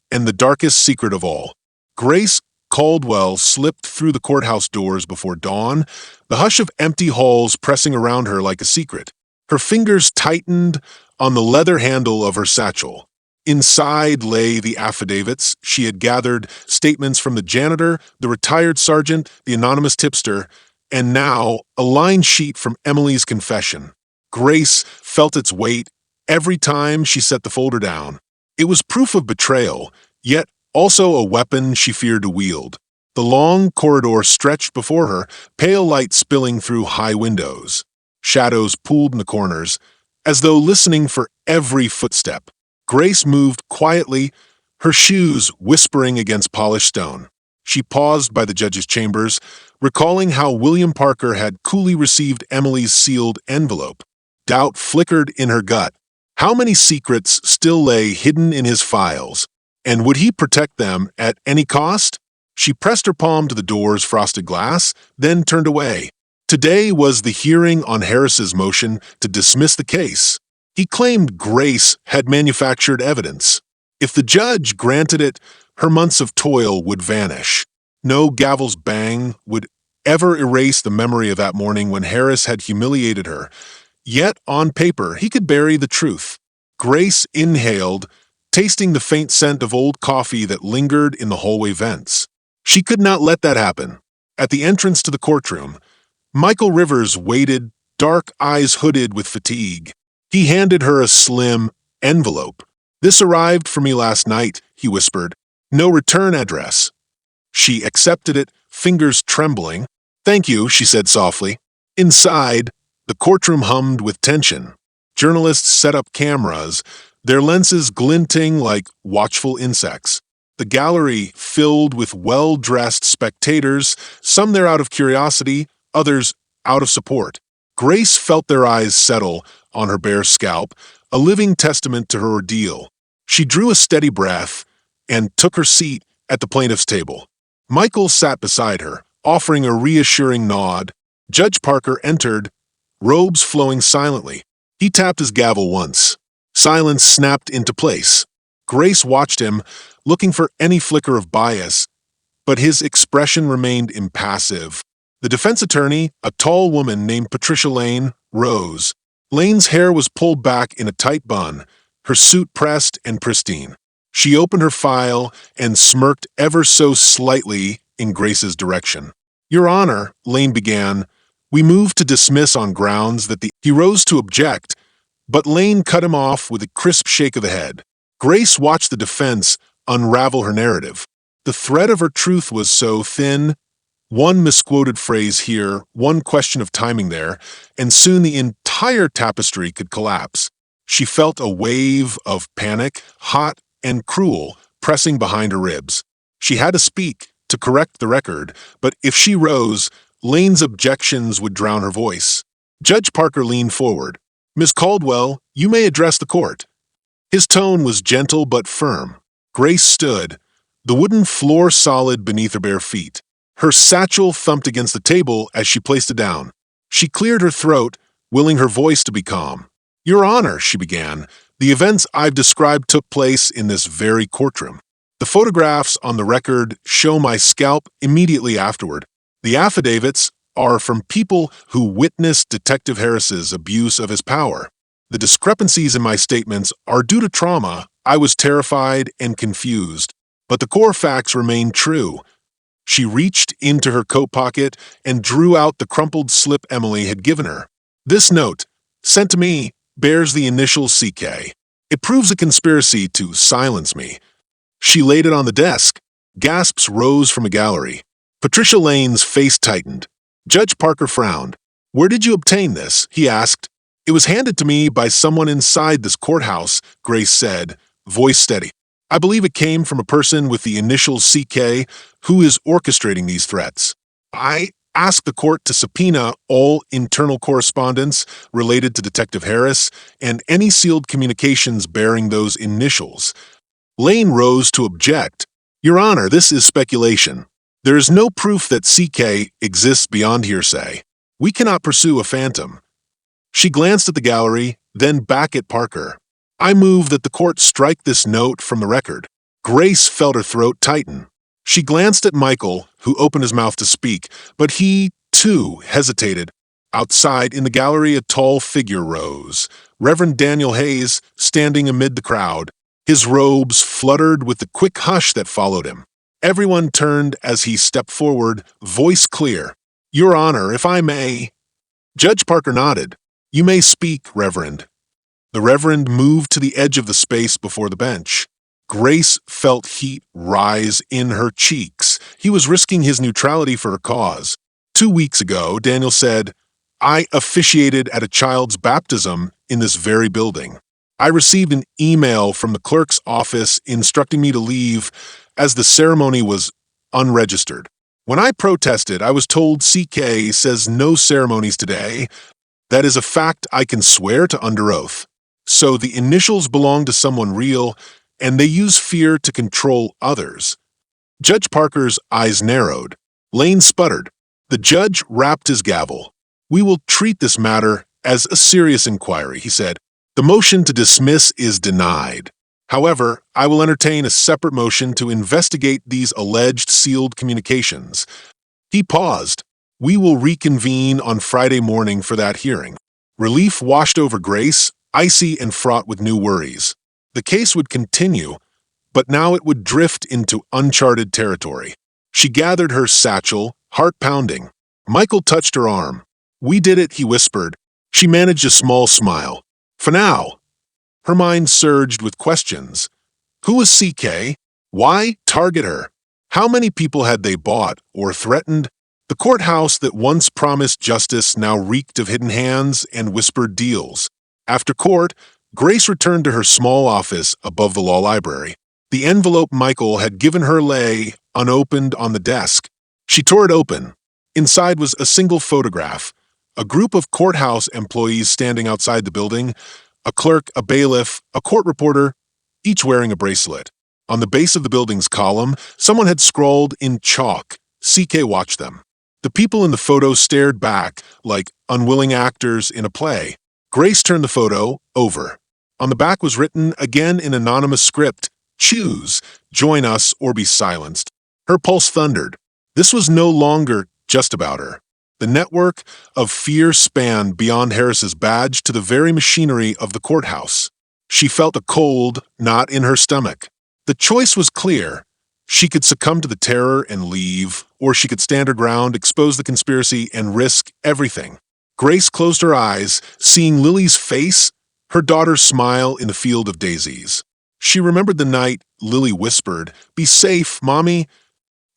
and the darkest secret of all. Grace Caldwell slipped through the courthouse doors before dawn, the hush of empty halls pressing around her like a secret. Her fingers tightened on the leather handle of her satchel. Inside lay the affidavits she had gathered, statements from the janitor, the retired sergeant, the anonymous tipster, and now a line sheet from Emily's confession. Grace felt its weight every time she set the folder down. It was proof of betrayal, yet also a weapon she feared to wield. The long corridor stretched before her, pale light spilling through high windows. Shadows pooled in the corners, as though listening for every footstep. Grace moved quietly, her shoes whispering against polished stone. She paused by the judge's chambers, recalling how William Parker had coolly received Emily's sealed envelope. Doubt flickered in her gut. How many secrets still lay hidden in his files? And would he protect them at any cost? She pressed her palm to the door's frosted glass, then turned away. Today was the hearing on Harris's motion to dismiss the case. He claimed Grace had manufactured evidence. If the judge granted it, her months of toil would vanish. No gavel's bang would ever erase the memory of that morning when Harris had humiliated her. Yet, on paper, he could bury the truth. Grace inhaled, tasting the faint scent of old coffee that lingered in the hallway vents. She could not let that happen. At the entrance to the courtroom, Michael Rivers waited, dark eyes hooded with fatigue. He handed her a slim envelope. "This arrived for me last night," he whispered. "No return address." She accepted it, fingers trembling. "Thank you," she said softly. Inside, the courtroom hummed with tension. Journalists set up cameras, their lenses glinting like watchful insects. The gallery filled with well-dressed spectators, some there out of curiosity, others out of support. Grace felt their eyes settle on her bare scalp, a living testament to her ordeal. She drew a steady breath and took her seat at the plaintiff's table. Michael sat beside her, offering a reassuring nod. Judge Parker entered, robes flowing silently. He tapped his gavel once. Silence snapped into place. Grace watched him, looking for any flicker of bias, but his expression remained impassive. The defense attorney, a tall woman named Patricia Lane, rose. Lane's hair was pulled back in a tight bun, her suit pressed and pristine. She opened her file and smirked ever so slightly in Grace's direction. Your Honor, Lane began, we move to dismiss on grounds that He rose to object, but Lane cut him off with a crisp shake of the head. Grace watched the defense unravel her narrative. The thread of her truth was so thin. One misquoted phrase here, one question of timing there, and soon the entire tapestry could collapse. She felt a wave of panic, hot and cruel, pressing behind her ribs. She had to speak, to correct the record, but if she rose, Lane's objections would drown her voice. Judge Parker leaned forward. Miss Caldwell, you may address the court. His tone was gentle but firm. Grace stood, the wooden floor solid beneath her bare feet. Her satchel thumped against the table as she placed it down. She cleared her throat, willing her voice to be calm. Your Honor, she began, the events I've described took place in this very courtroom. The photographs on the record show my scalp immediately afterward. The affidavits are from people who witnessed Detective Harris's abuse of his power. The discrepancies in my statements are due to trauma. I was terrified and confused, but the core facts remain true. She reached into her coat pocket and drew out the crumpled slip Emily had given her. This note, sent to me, bears the initials CK. It proves a conspiracy to silence me. She laid it on the desk. Gasps rose from a gallery. Patricia Lane's face tightened. Judge Parker frowned. Where did you obtain this? He asked. It was handed to me by someone inside this courthouse, Grace said, voice steady. I believe it came from a person with the initials CK who is orchestrating these threats. I asked the court to subpoena all internal correspondence related to Detective Harris and any sealed communications bearing those initials. Lane rose to object. Your Honor, this is speculation. There is no proof that CK exists beyond hearsay. We cannot pursue a phantom. She glanced at the gallery, then back at Parker. I move that the court strike this note from the record. Grace felt her throat tighten. She glanced at Michael, who opened his mouth to speak, but he, too, hesitated. Outside, in the gallery, a tall figure rose. Reverend Daniel Hayes, standing amid the crowd. His robes fluttered with the quick hush that followed him. Everyone turned as he stepped forward, voice clear. Your Honor, if I may. Judge Parker nodded. You may speak, Reverend. The Reverend moved to the edge of the space before the bench. Grace felt heat rise in her cheeks. He was risking his neutrality for her cause. 2 weeks ago, Daniel said, I officiated at a child's baptism in this very building. I received an email from the clerk's office instructing me to leave as the ceremony was unregistered. When I protested, I was told CK says no ceremonies today. That is a fact I can swear to under oath. So the initials belong to someone real, and they use fear to control others. Judge Parker's eyes narrowed. Lane sputtered. The judge rapped his gavel. We will treat this matter as a serious inquiry, he said. The motion to dismiss is denied. However, I will entertain a separate motion to investigate these alleged sealed communications. He paused. We will reconvene on Friday morning for that hearing. Relief washed over Grace, icy and fraught with new worries. The case would continue, but now it would drift into uncharted territory. She gathered her satchel, heart pounding. Michael touched her arm. We did it, he whispered. She managed a small smile. For now. Her mind surged with questions. Who was CK? Why target her? How many people had they bought or threatened? The courthouse that once promised justice now reeked of hidden hands and whispered deals. After court, Grace returned to her small office above the law library. The envelope Michael had given her lay unopened on the desk. She tore it open. Inside was a single photograph. A group of courthouse employees standing outside the building, a clerk, a bailiff, a court reporter, each wearing a bracelet. On the base of the building's column, someone had scrawled in chalk, CK watched them. The people in the photo stared back like unwilling actors in a play. Grace turned the photo over. On the back was written, again in anonymous script, choose, join us or be silenced. Her pulse thundered. This was no longer just about her. The network of fear spanned beyond Harris's badge to the very machinery of the courthouse. She felt a cold knot in her stomach. The choice was clear. She could succumb to the terror and leave, or she could stand her ground, expose the conspiracy, and risk everything. Grace closed her eyes, seeing Lily's face, her daughter's smile in the field of daisies. She remembered the night Lily whispered, "Be safe, Mommy."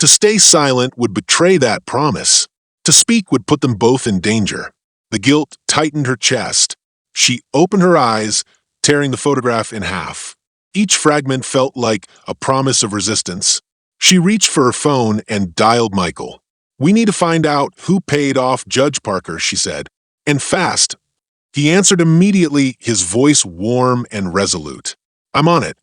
To stay silent would betray that promise. To speak would put them both in danger. The guilt tightened her chest. She opened her eyes, tearing the photograph in half. Each fragment felt like a promise of resistance. She reached for her phone and dialed Michael. "We need to find out who paid off Judge Parker," she said. "And fast." He answered immediately, his voice warm and resolute. "I'm on it."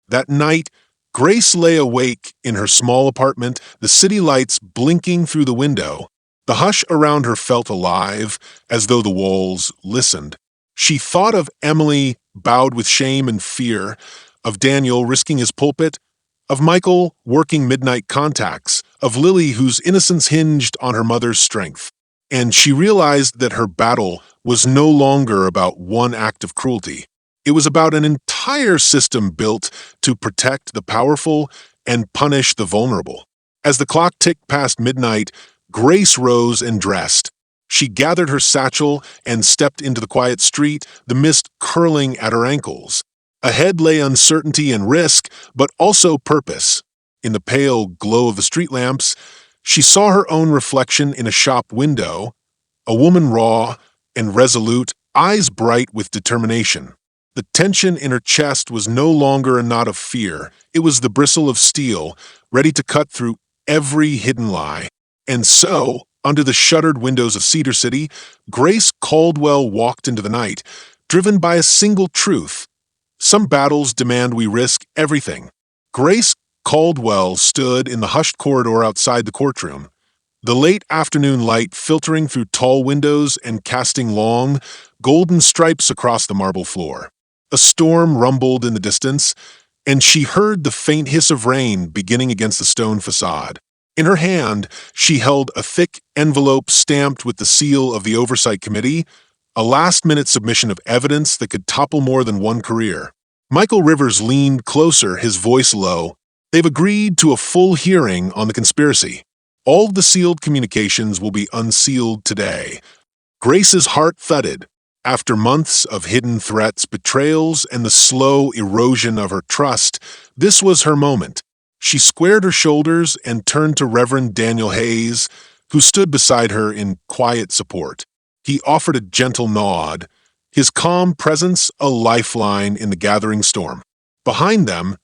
That night, Grace lay awake in her small apartment, the city lights blinking through the window. The hush around her felt alive, as though the walls listened. She thought of Emily, bowed with shame and fear, of Daniel risking his pulpit, of Michael working midnight contacts, of Lily whose innocence hinged on her mother's strength. And she realized that her battle was no longer about one act of cruelty. It was about an entire system built to protect the powerful and punish the vulnerable. As the clock ticked past midnight, Grace rose and dressed. She gathered her satchel and stepped into the quiet street, the mist curling at her ankles. Ahead lay uncertainty and risk, but also purpose. In the pale glow of the street lamps, she saw her own reflection in a shop window, a woman raw and resolute, eyes bright with determination. The tension in her chest was no longer a knot of fear. It was the bristle of steel, ready to cut through every hidden lie. And so, under the shuttered windows of Cedar City, Grace Caldwell walked into the night, driven by a single truth. Some battles demand we risk everything. Grace Caldwell stood in the hushed corridor outside the courtroom, the late afternoon light filtering through tall windows and casting long, golden stripes across the marble floor. A storm rumbled in the distance, and she heard the faint hiss of rain beginning against the stone facade. In her hand, she held a thick envelope stamped with the seal of the Oversight Committee, a last-minute submission of evidence that could topple more than one career. Michael Rivers leaned closer, his voice low. "They've agreed to a full hearing on the conspiracy. All of the sealed communications will be unsealed today." Grace's heart thudded. After months of hidden threats, betrayals, and the slow erosion of her trust, this was her moment. She squared her shoulders and turned to Reverend Daniel Hayes, who stood beside her in quiet support. He offered a gentle nod, his calm presence a lifeline in the gathering storm. Behind them,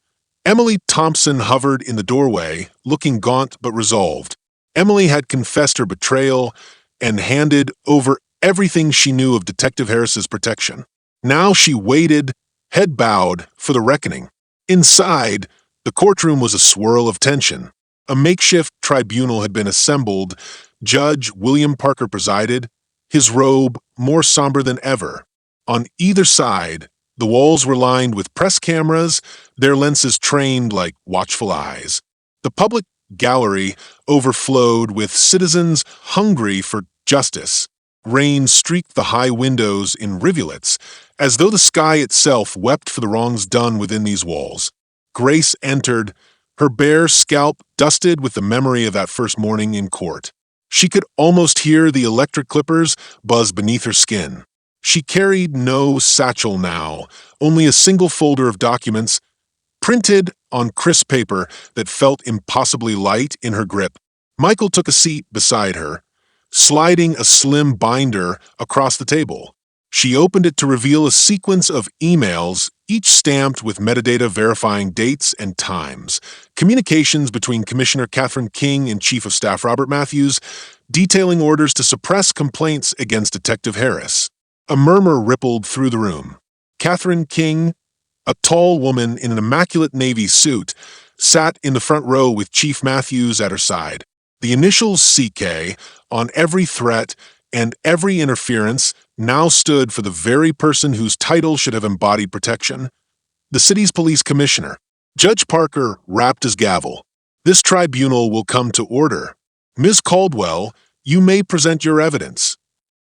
Emily Thompson hovered in the doorway, looking gaunt but resolved. Emily had confessed her betrayal and handed over everything she knew of Detective Harris's protection. Now she waited, head bowed, for the reckoning. Inside, the courtroom was a swirl of tension. A makeshift tribunal had been assembled. Judge William Parker presided, his robe more somber than ever. On either side, the walls were lined with press cameras, their lenses trained like watchful eyes. The public gallery overflowed with citizens hungry for justice. Rain streaked the high windows in rivulets, as though the sky itself wept for the wrongs done within these walls. Grace entered, her bare scalp dusted with the memory of that first morning in court. She could almost hear the electric clippers buzz beneath her skin. She carried no satchel now, only a single folder of documents, printed on crisp paper that felt impossibly light in her grip. Michael took a seat beside her, sliding a slim binder across the table. She opened it to reveal a sequence of emails, each stamped with metadata verifying dates and times. Communications between Commissioner Catherine King and Chief of Staff Robert Matthews, detailing orders to suppress complaints against Detective Harris. A murmur rippled through the room. Catherine King, a tall woman in an immaculate navy suit, sat in the front row with Chief Matthews at her side. The initials CK on every threat and every interference now stood for the very person whose title should have embodied protection: the city's police commissioner. Judge Parker rapped his gavel. "This tribunal will come to order. Ms. Caldwell, you may present your evidence."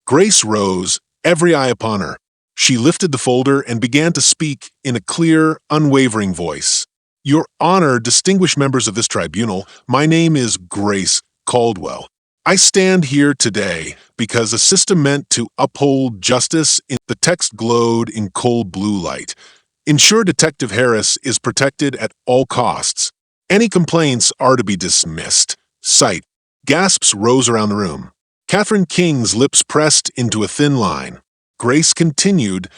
Grace rose, every eye upon her. She lifted the folder and began to speak in a clear, unwavering voice. Your Honor, distinguished members of this tribunal, my name is Grace Caldwell. I stand here today because a system meant to uphold justice in the text glowed in cold blue light. Ensure Detective Harris is protected at all costs. Any complaints are to be dismissed. Sight. Gasps rose around the room. Catherine King's lips pressed into a thin line. Grace continued,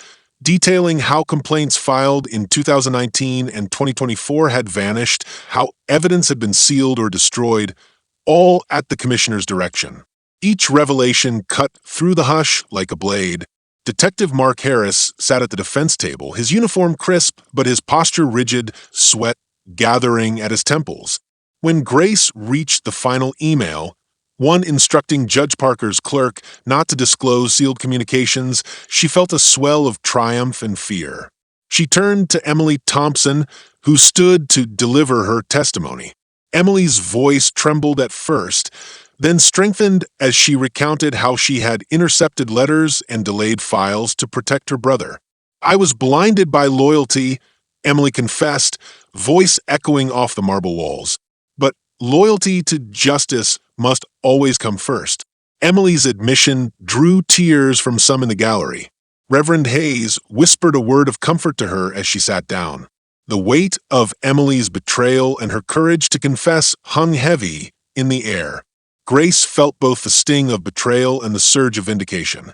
detailing how complaints filed in 2019 and 2024 had vanished, how evidence had been sealed or destroyed, all at the commissioner's direction. Each revelation cut through the hush like a blade. Detective Mark Harris sat at the defense table, his uniform crisp but his posture rigid, sweat gathering at his temples. When Grace reached the final email, one instructing Judge Parker's clerk not to disclose sealed communications, she felt a swell of triumph and fear. She turned to Emily Thompson, who stood to deliver her testimony. Emily's voice trembled at first, then strengthened as she recounted how she had intercepted letters and delayed files to protect her brother. I was blinded by loyalty, Emily confessed, voice echoing off the marble walls. But loyalty to justice must always come first. Emily's admission drew tears from some in the gallery. Reverend Hayes whispered a word of comfort to her as she sat down. The weight of Emily's betrayal and her courage to confess hung heavy in the air. Grace felt both the sting of betrayal and the surge of vindication.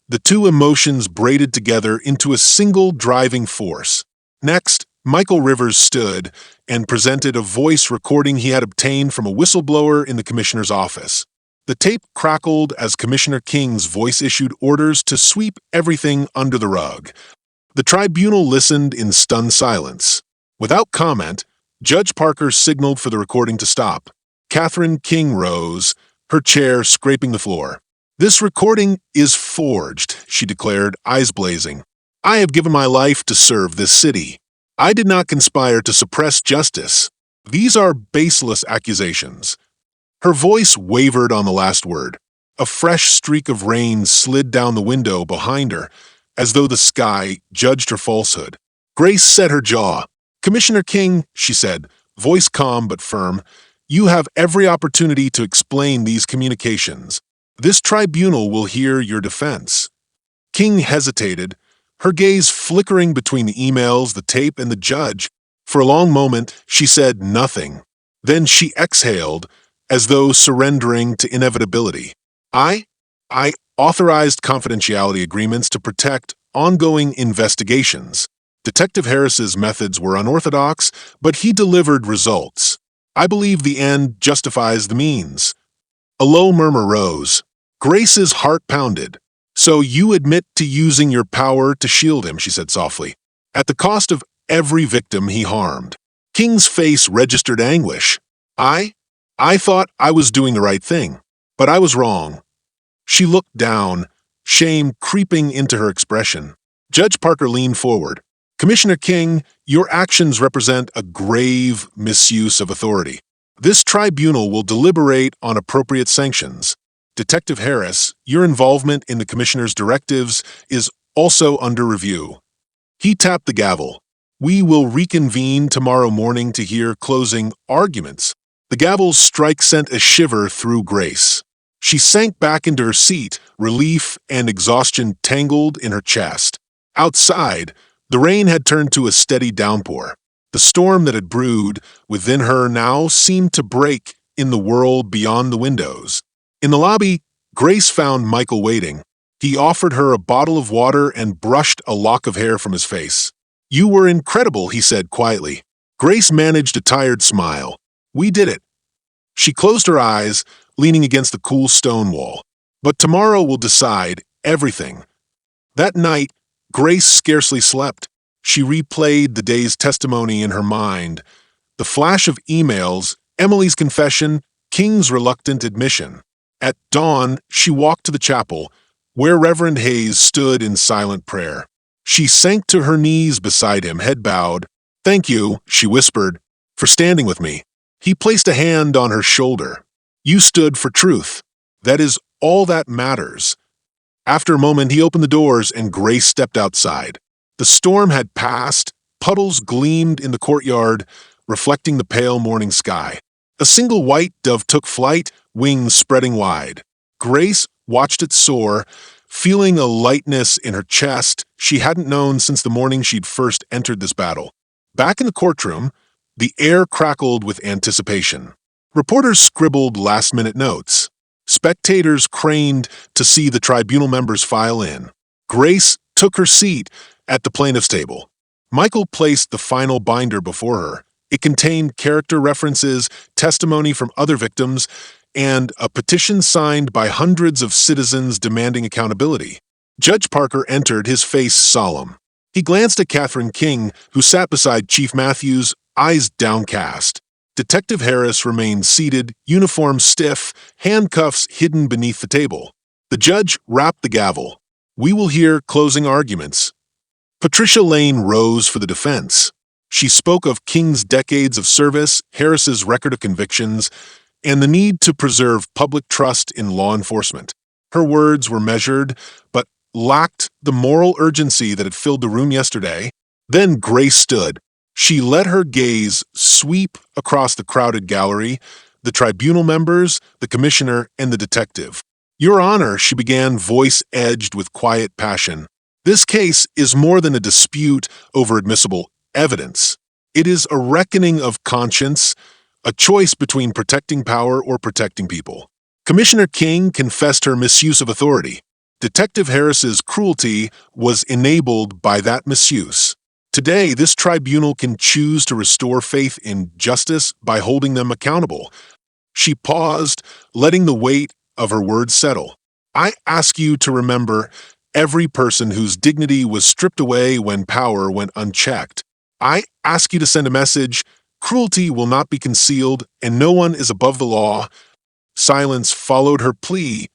The two emotions braided together into a single driving force. Next, Michael Rivers stood and presented a voice recording he had obtained from a whistleblower in the commissioner's office. The tape crackled as Commissioner King's voice issued orders to sweep everything under the rug. The tribunal listened in stunned silence. Without comment, Judge Parker signaled for the recording to stop. Catherine King rose, her chair scraping the floor. "This recording is forged," she declared, eyes blazing. "I have given my life to serve this city. I did not conspire to suppress justice. These are baseless accusations." Her voice wavered on the last word. A fresh streak of rain slid down the window behind her, as though the sky judged her falsehood. Grace set her jaw. "Commissioner King," she said, voice calm but firm, "you have every opportunity to explain these communications. This tribunal will hear your defense." King hesitated, her gaze flickering between the emails, the tape, and the judge. For a long moment, she said nothing. Then she exhaled, as though surrendering to inevitability. I authorized confidentiality agreements to protect ongoing investigations. Detective Harris's methods were unorthodox, but he delivered results. I believe the end justifies the means. A low murmur rose. Grace's heart pounded. "So you admit to using your power to shield him," she said softly, "at the cost of every victim he harmed." King's face registered anguish. I thought I was doing the right thing, but I was wrong." She looked down, shame creeping into her expression. Judge Parker leaned forward. "Commissioner King, your actions represent a grave misuse of authority. This tribunal will deliberate on appropriate sanctions. Detective Harris, your involvement in the commissioner's directives is also under review." He tapped the gavel. "We will reconvene tomorrow morning to hear closing arguments." The gavel's strike sent a shiver through Grace. She sank back into her seat, relief and exhaustion tangled in her chest. Outside, the rain had turned to a steady downpour. The storm that had brewed within her now seemed to break in the world beyond the windows. In the lobby, Grace found Michael waiting. He offered her a bottle of water and brushed a lock of hair from his face. "You were incredible," he said quietly. Grace managed a tired smile. "We did it." She closed her eyes, leaning against the cool stone wall. "But tomorrow will decide everything." That night, Grace scarcely slept. She replayed the day's testimony in her mind. The flash of emails, Emily's confession, King's reluctant admission. At dawn, she walked to the chapel, where Reverend Hayes stood in silent prayer. She sank to her knees beside him, head bowed. "Thank you," she whispered, "for standing with me." He placed a hand on her shoulder. "You stood for truth. That is all that matters." After a moment, he opened the doors and Grace stepped outside. The storm had passed, puddles gleamed in the courtyard, reflecting the pale morning sky. A single white dove took flight, wings spreading wide. Grace watched it soar, feeling a lightness in her chest she hadn't known since the morning she'd first entered this battle. Back in the courtroom, the air crackled with anticipation. Reporters scribbled last-minute notes. Spectators craned to see the tribunal members file in. Grace took her seat at the plaintiff's table. Michael placed the final binder before her. It contained character references, testimony from other victims, and a petition signed by hundreds of citizens demanding accountability. Judge Parker entered, his face solemn. He glanced at Catherine King, who sat beside Chief Matthews, eyes downcast. Detective Harris remained seated, uniform stiff, handcuffs hidden beneath the table. The judge rapped the gavel. "We will hear closing arguments." Patricia Lane rose for the defense. She spoke of King's decades of service, Harris's record of convictions, and the need to preserve public trust in law enforcement. Her words were measured, but lacked the moral urgency that had filled the room yesterday. Then Grace stood. She let her gaze sweep across the crowded gallery, the tribunal members, the commissioner, and the detective. "Your Honor," she began, voice edged with quiet passion, "this case is more than a dispute over admissible evidence. It is a reckoning of conscience, a choice between protecting power or protecting people." Commissioner King confessed her misuse of authority. Detective Harris's cruelty was enabled by that misuse. Today, this tribunal can choose to restore faith in justice by holding them accountable. She paused, letting the weight of her words settle. "I ask you to remember every person whose dignity was stripped away when power went unchecked. I ask you to send a message: cruelty will not be concealed, and no one is above the law." Silence followed her plea,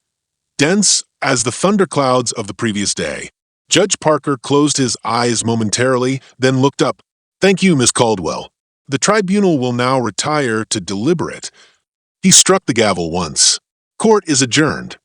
dense as the thunderclouds of the previous day. Judge Parker closed his eyes momentarily, then looked up. "Thank you, Miss Caldwell. The tribunal will now retire to deliberate." He struck the gavel once. "Court is adjourned."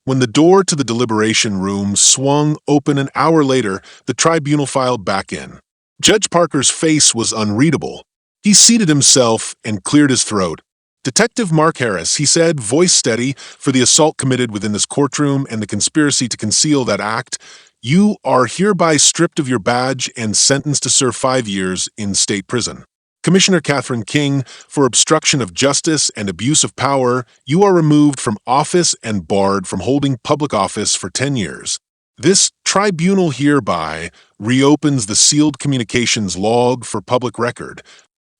When the door to the deliberation room swung open an hour later, the tribunal filed back in. Judge Parker's face was unreadable. He seated himself and cleared his throat. "Detective Mark Harris," he said, voice steady, "for the assault committed within this courtroom and the conspiracy to conceal that act, you are hereby stripped of your badge and sentenced to serve 5 years in state prison. Commissioner Catherine King, for obstruction of justice and abuse of power, you are removed from office and barred from holding public office for 10 years. This tribunal hereby reopens the sealed communications log for public record."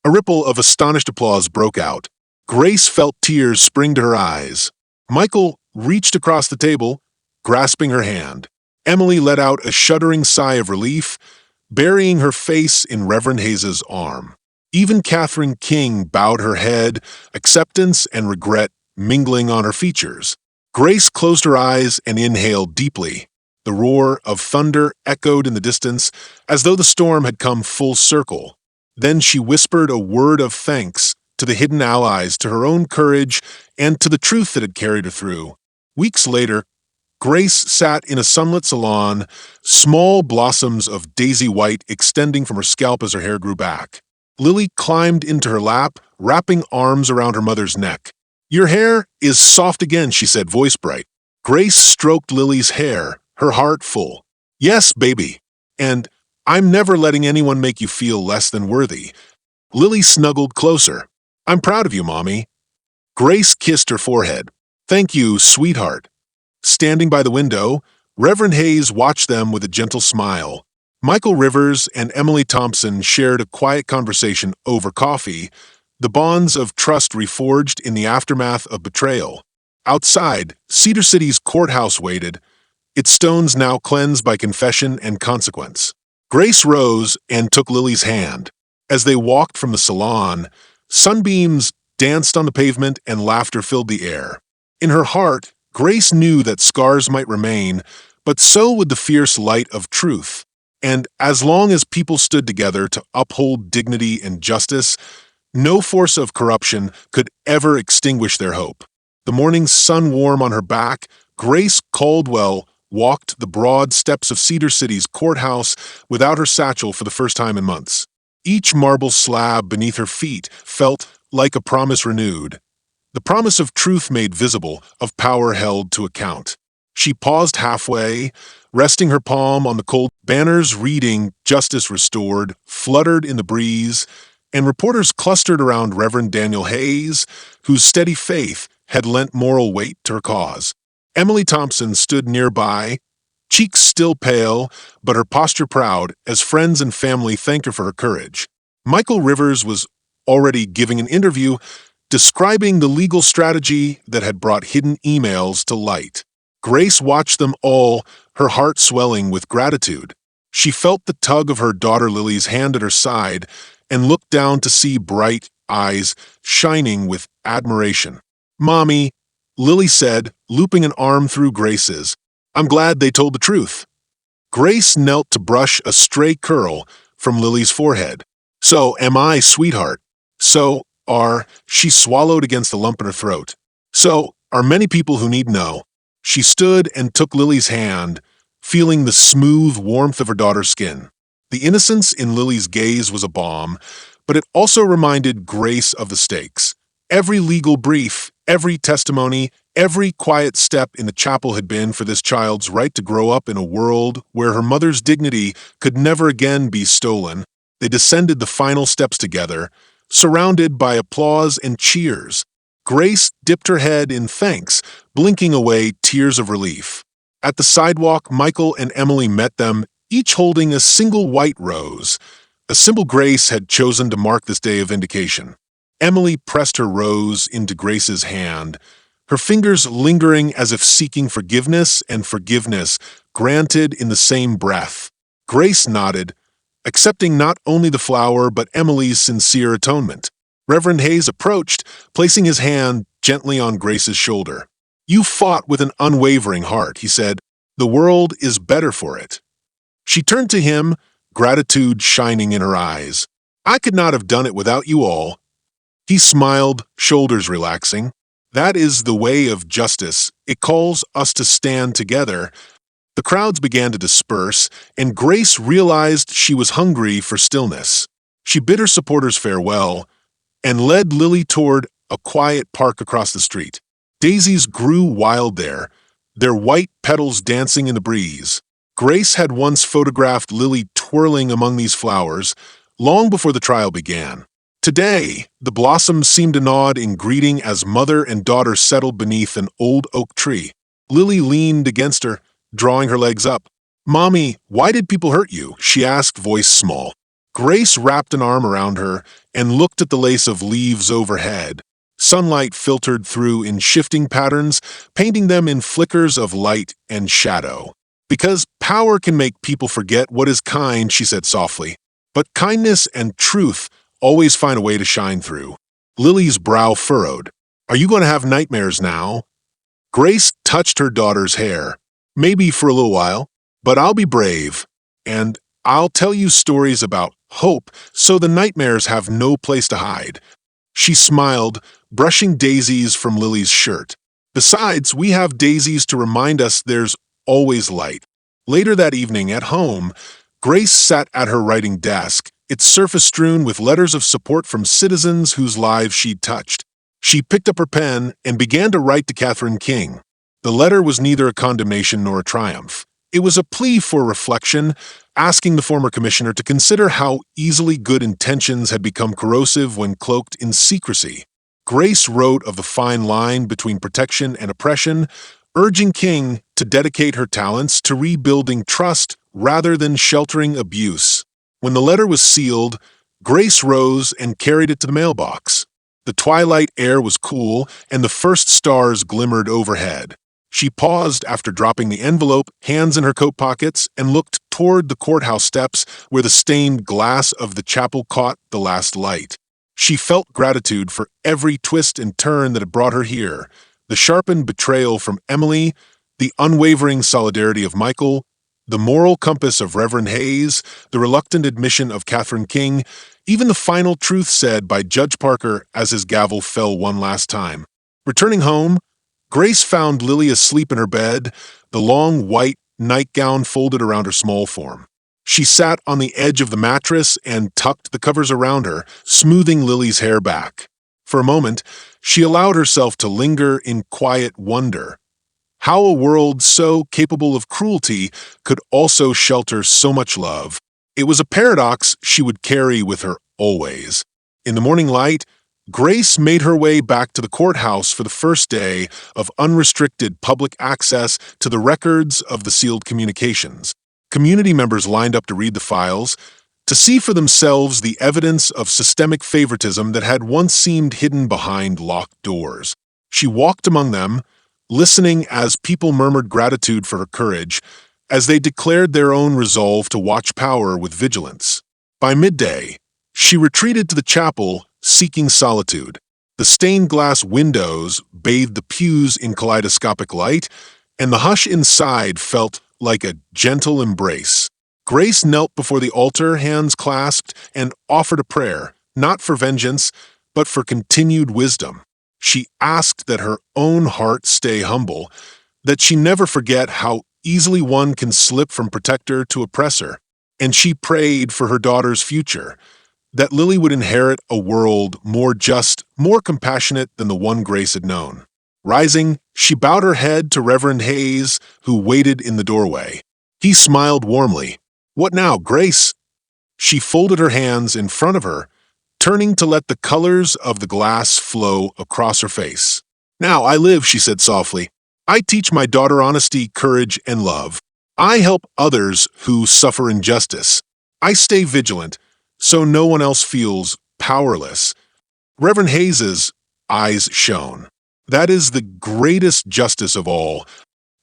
A ripple of astonished applause broke out. Grace felt tears spring to her eyes. Michael reached across the table, grasping her hand. Emily let out a shuddering sigh of relief, burying her face in Reverend Hayes's arm. Even Catherine King bowed her head, acceptance and regret mingling on her features. Grace closed her eyes and inhaled deeply. The roar of thunder echoed in the distance, as though the storm had come full circle. Then she whispered a word of thanks to the hidden allies, to her own courage, and to the truth that had carried her through. Weeks later, Grace sat in a sunlit salon, small blossoms of daisy white extending from her scalp as her hair grew back. Lily climbed into her lap, wrapping arms around her mother's neck. "Your hair is soft again," she said, voice bright. Grace stroked Lily's hair, her heart full. "Yes, baby. And I'm never letting anyone make you feel less than worthy." Lily snuggled closer. "I'm proud of you, Mommy." Grace kissed her forehead. "Thank you, sweetheart." Standing by the window, Reverend Hayes watched them with a gentle smile. Michael Rivers and Emily Thompson shared a quiet conversation over coffee, the bonds of trust reforged in the aftermath of betrayal. Outside, Cedar City's courthouse waited, its stones now cleansed by confession and consequence. Grace rose and took Lily's hand. As they walked from the salon, sunbeams danced on the pavement and laughter filled the air. In her heart, Grace knew that scars might remain, but so would the fierce light of truth. And as long as people stood together to uphold dignity and justice, no force of corruption could ever extinguish their hope. The morning sun warm on her back, Grace Caldwell walked the broad steps of Cedar City's courthouse without her satchel for the first time in months. Each marble slab beneath her feet felt like a promise renewed, the promise of truth made visible, of power held to account. She paused halfway, resting her palm on the cold banners reading "Justice Restored" fluttered in the breeze, and reporters clustered around Reverend Daniel Hayes, whose steady faith had lent moral weight to her cause. Emily Thompson stood nearby, cheeks still pale, but her posture proud, as friends and family thanked her for her courage. Michael Rivers was already giving an interview describing the legal strategy that had brought hidden emails to light. Grace watched them all, her heart swelling with gratitude. She felt the tug of her daughter Lily's hand at her side and looked down to see bright eyes shining with admiration. "Mommy," Lily said, looping an arm through Grace's, "I'm glad they told the truth." Grace knelt to brush a stray curl from Lily's forehead. "So am I, sweetheart. So are," she swallowed against the lump in her throat. "So are many people who need know." She stood and took Lily's hand, feeling the smooth warmth of her daughter's skin. The innocence in Lily's gaze was a balm, but it also reminded Grace of the stakes. Every legal brief, every testimony, every quiet step in the chapel had been for this child's right to grow up in a world where her mother's dignity could never again be stolen. They descended the final steps together, surrounded by applause and cheers. Grace dipped her head in thanks, blinking away tears of relief. At the sidewalk, Michael and Emily met them, each holding a single white rose, a symbol Grace had chosen to mark this day of vindication. Emily pressed her rose into Grace's hand, her fingers lingering as if seeking forgiveness and forgiveness granted in the same breath. Grace nodded, accepting not only the flower but Emily's sincere atonement. Reverend Hayes approached, placing his hand gently on Grace's shoulder. "You fought with an unwavering heart," he said. "The world is better for it." She turned to him, gratitude shining in her eyes. "I could not have done it without you all." He smiled, shoulders relaxing. "That is the way of justice. It calls us to stand together." The crowds began to disperse, and Grace realized she was hungry for stillness. She bid her supporters farewell and led Lily toward a quiet park across the street. Daisies grew wild there, their white petals dancing in the breeze. Grace had once photographed Lily twirling among these flowers, long before the trial began. Today, the blossoms seemed to nod in greeting as mother and daughter settled beneath an old oak tree. Lily leaned against her, drawing her legs up. "Mommy, why did people hurt you?" she asked, voice small. Grace wrapped an arm around her and looked at the lace of leaves overhead. Sunlight filtered through in shifting patterns, painting them in flickers of light and shadow. "Because power can make people forget what is kind," she said softly. "But kindness and truth always find a way to shine through." Lily's brow furrowed. "Are you going to have nightmares now?" Grace touched her daughter's hair. "Maybe for a little while, but I'll be brave. And I'll tell you stories about hope so the nightmares have no place to hide." She smiled, brushing daisies from Lily's shirt. "Besides, we have daisies to remind us there's always light." Later that evening, at home, Grace sat at her writing desk, its surface strewn with letters of support from citizens whose lives she'd touched. She picked up her pen and began to write to Catherine King. The letter was neither a condemnation nor a triumph. It was a plea for reflection, asking the former commissioner to consider how easily good intentions had become corrosive when cloaked in secrecy. Grace wrote of the fine line between protection and oppression, urging King to dedicate her talents to rebuilding trust rather than sheltering abuse. When the letter was sealed, Grace rose and carried it to the mailbox. The twilight air was cool, and the first stars glimmered overhead. She paused after dropping the envelope, hands in her coat pockets, and looked toward the courthouse steps where the stained glass of the chapel caught the last light. She felt gratitude for every twist and turn that had brought her here, the sharpened betrayal from Emily, the unwavering solidarity of Michael, the moral compass of Reverend Hayes, the reluctant admission of Catherine King, even the final truth said by Judge Parker as his gavel fell one last time. Returning home, Grace found Lily asleep in her bed, the long white nightgown folded around her small form. She sat on the edge of the mattress and tucked the covers around her, smoothing Lily's hair back. For a moment, she allowed herself to linger in quiet wonder. How a world so capable of cruelty could also shelter so much love. It was a paradox she would carry with her always. In the morning light, Grace made her way back to the courthouse for the first day of unrestricted public access to the records of the sealed communications. Community members lined up to read the files, to see for themselves the evidence of systemic favoritism that had once seemed hidden behind locked doors. She walked among them, listening as people murmured gratitude for her courage, as they declared their own resolve to watch power with vigilance. By midday, she retreated to the chapel, seeking solitude. The stained glass windows bathed the pews in kaleidoscopic light, and the hush inside felt like a gentle embrace. Grace knelt before the altar, hands clasped, and offered a prayer, not for vengeance, but for continued wisdom. She asked that her own heart stay humble, that she never forget how easily one can slip from protector to oppressor, and she prayed for her daughter's future, that Lily would inherit a world more just, more compassionate than the one Grace had known. Rising, she bowed her head to Reverend Hayes, who waited in the doorway. He smiled warmly. "What now, Grace?" She folded her hands in front of her, turning to let the colors of the glass flow across her face. "Now I live," she said softly. "I teach my daughter honesty, courage, and love. I help others who suffer injustice. I stay vigilant, so no one else feels powerless." Reverend Hayes's eyes shone. That is the greatest justice of all.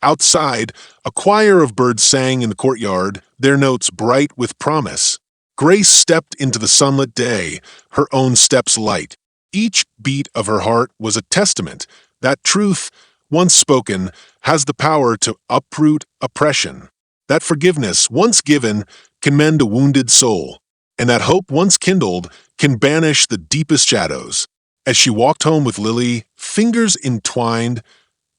Outside, a choir of birds sang in the courtyard, their notes bright with promise. Grace stepped into the sunlit day, her own steps light. Each beat of her heart was a testament that truth, once spoken, has the power to uproot oppression. That forgiveness, once given, can mend a wounded soul. And that hope, once kindled, can banish the deepest shadows. As she walked home with Lily, fingers entwined,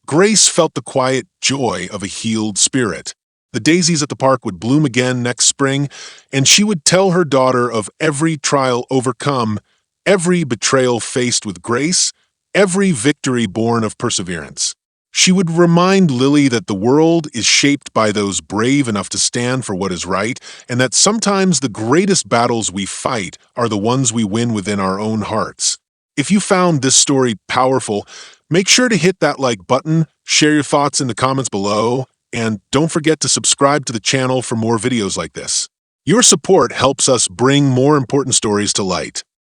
Grace felt the quiet joy of a healed spirit. The daisies at the park would bloom again next spring, and she would tell her daughter of every trial overcome, every betrayal faced with grace, every victory born of perseverance. She would remind Lily that the world is shaped by those brave enough to stand for what is right, and that sometimes the greatest battles we fight are the ones we win within our own hearts. If you found this story powerful, make sure to hit that like button, share your thoughts in the comments below, and don't forget to subscribe to the channel for more videos like this. Your support helps us bring more important stories to light.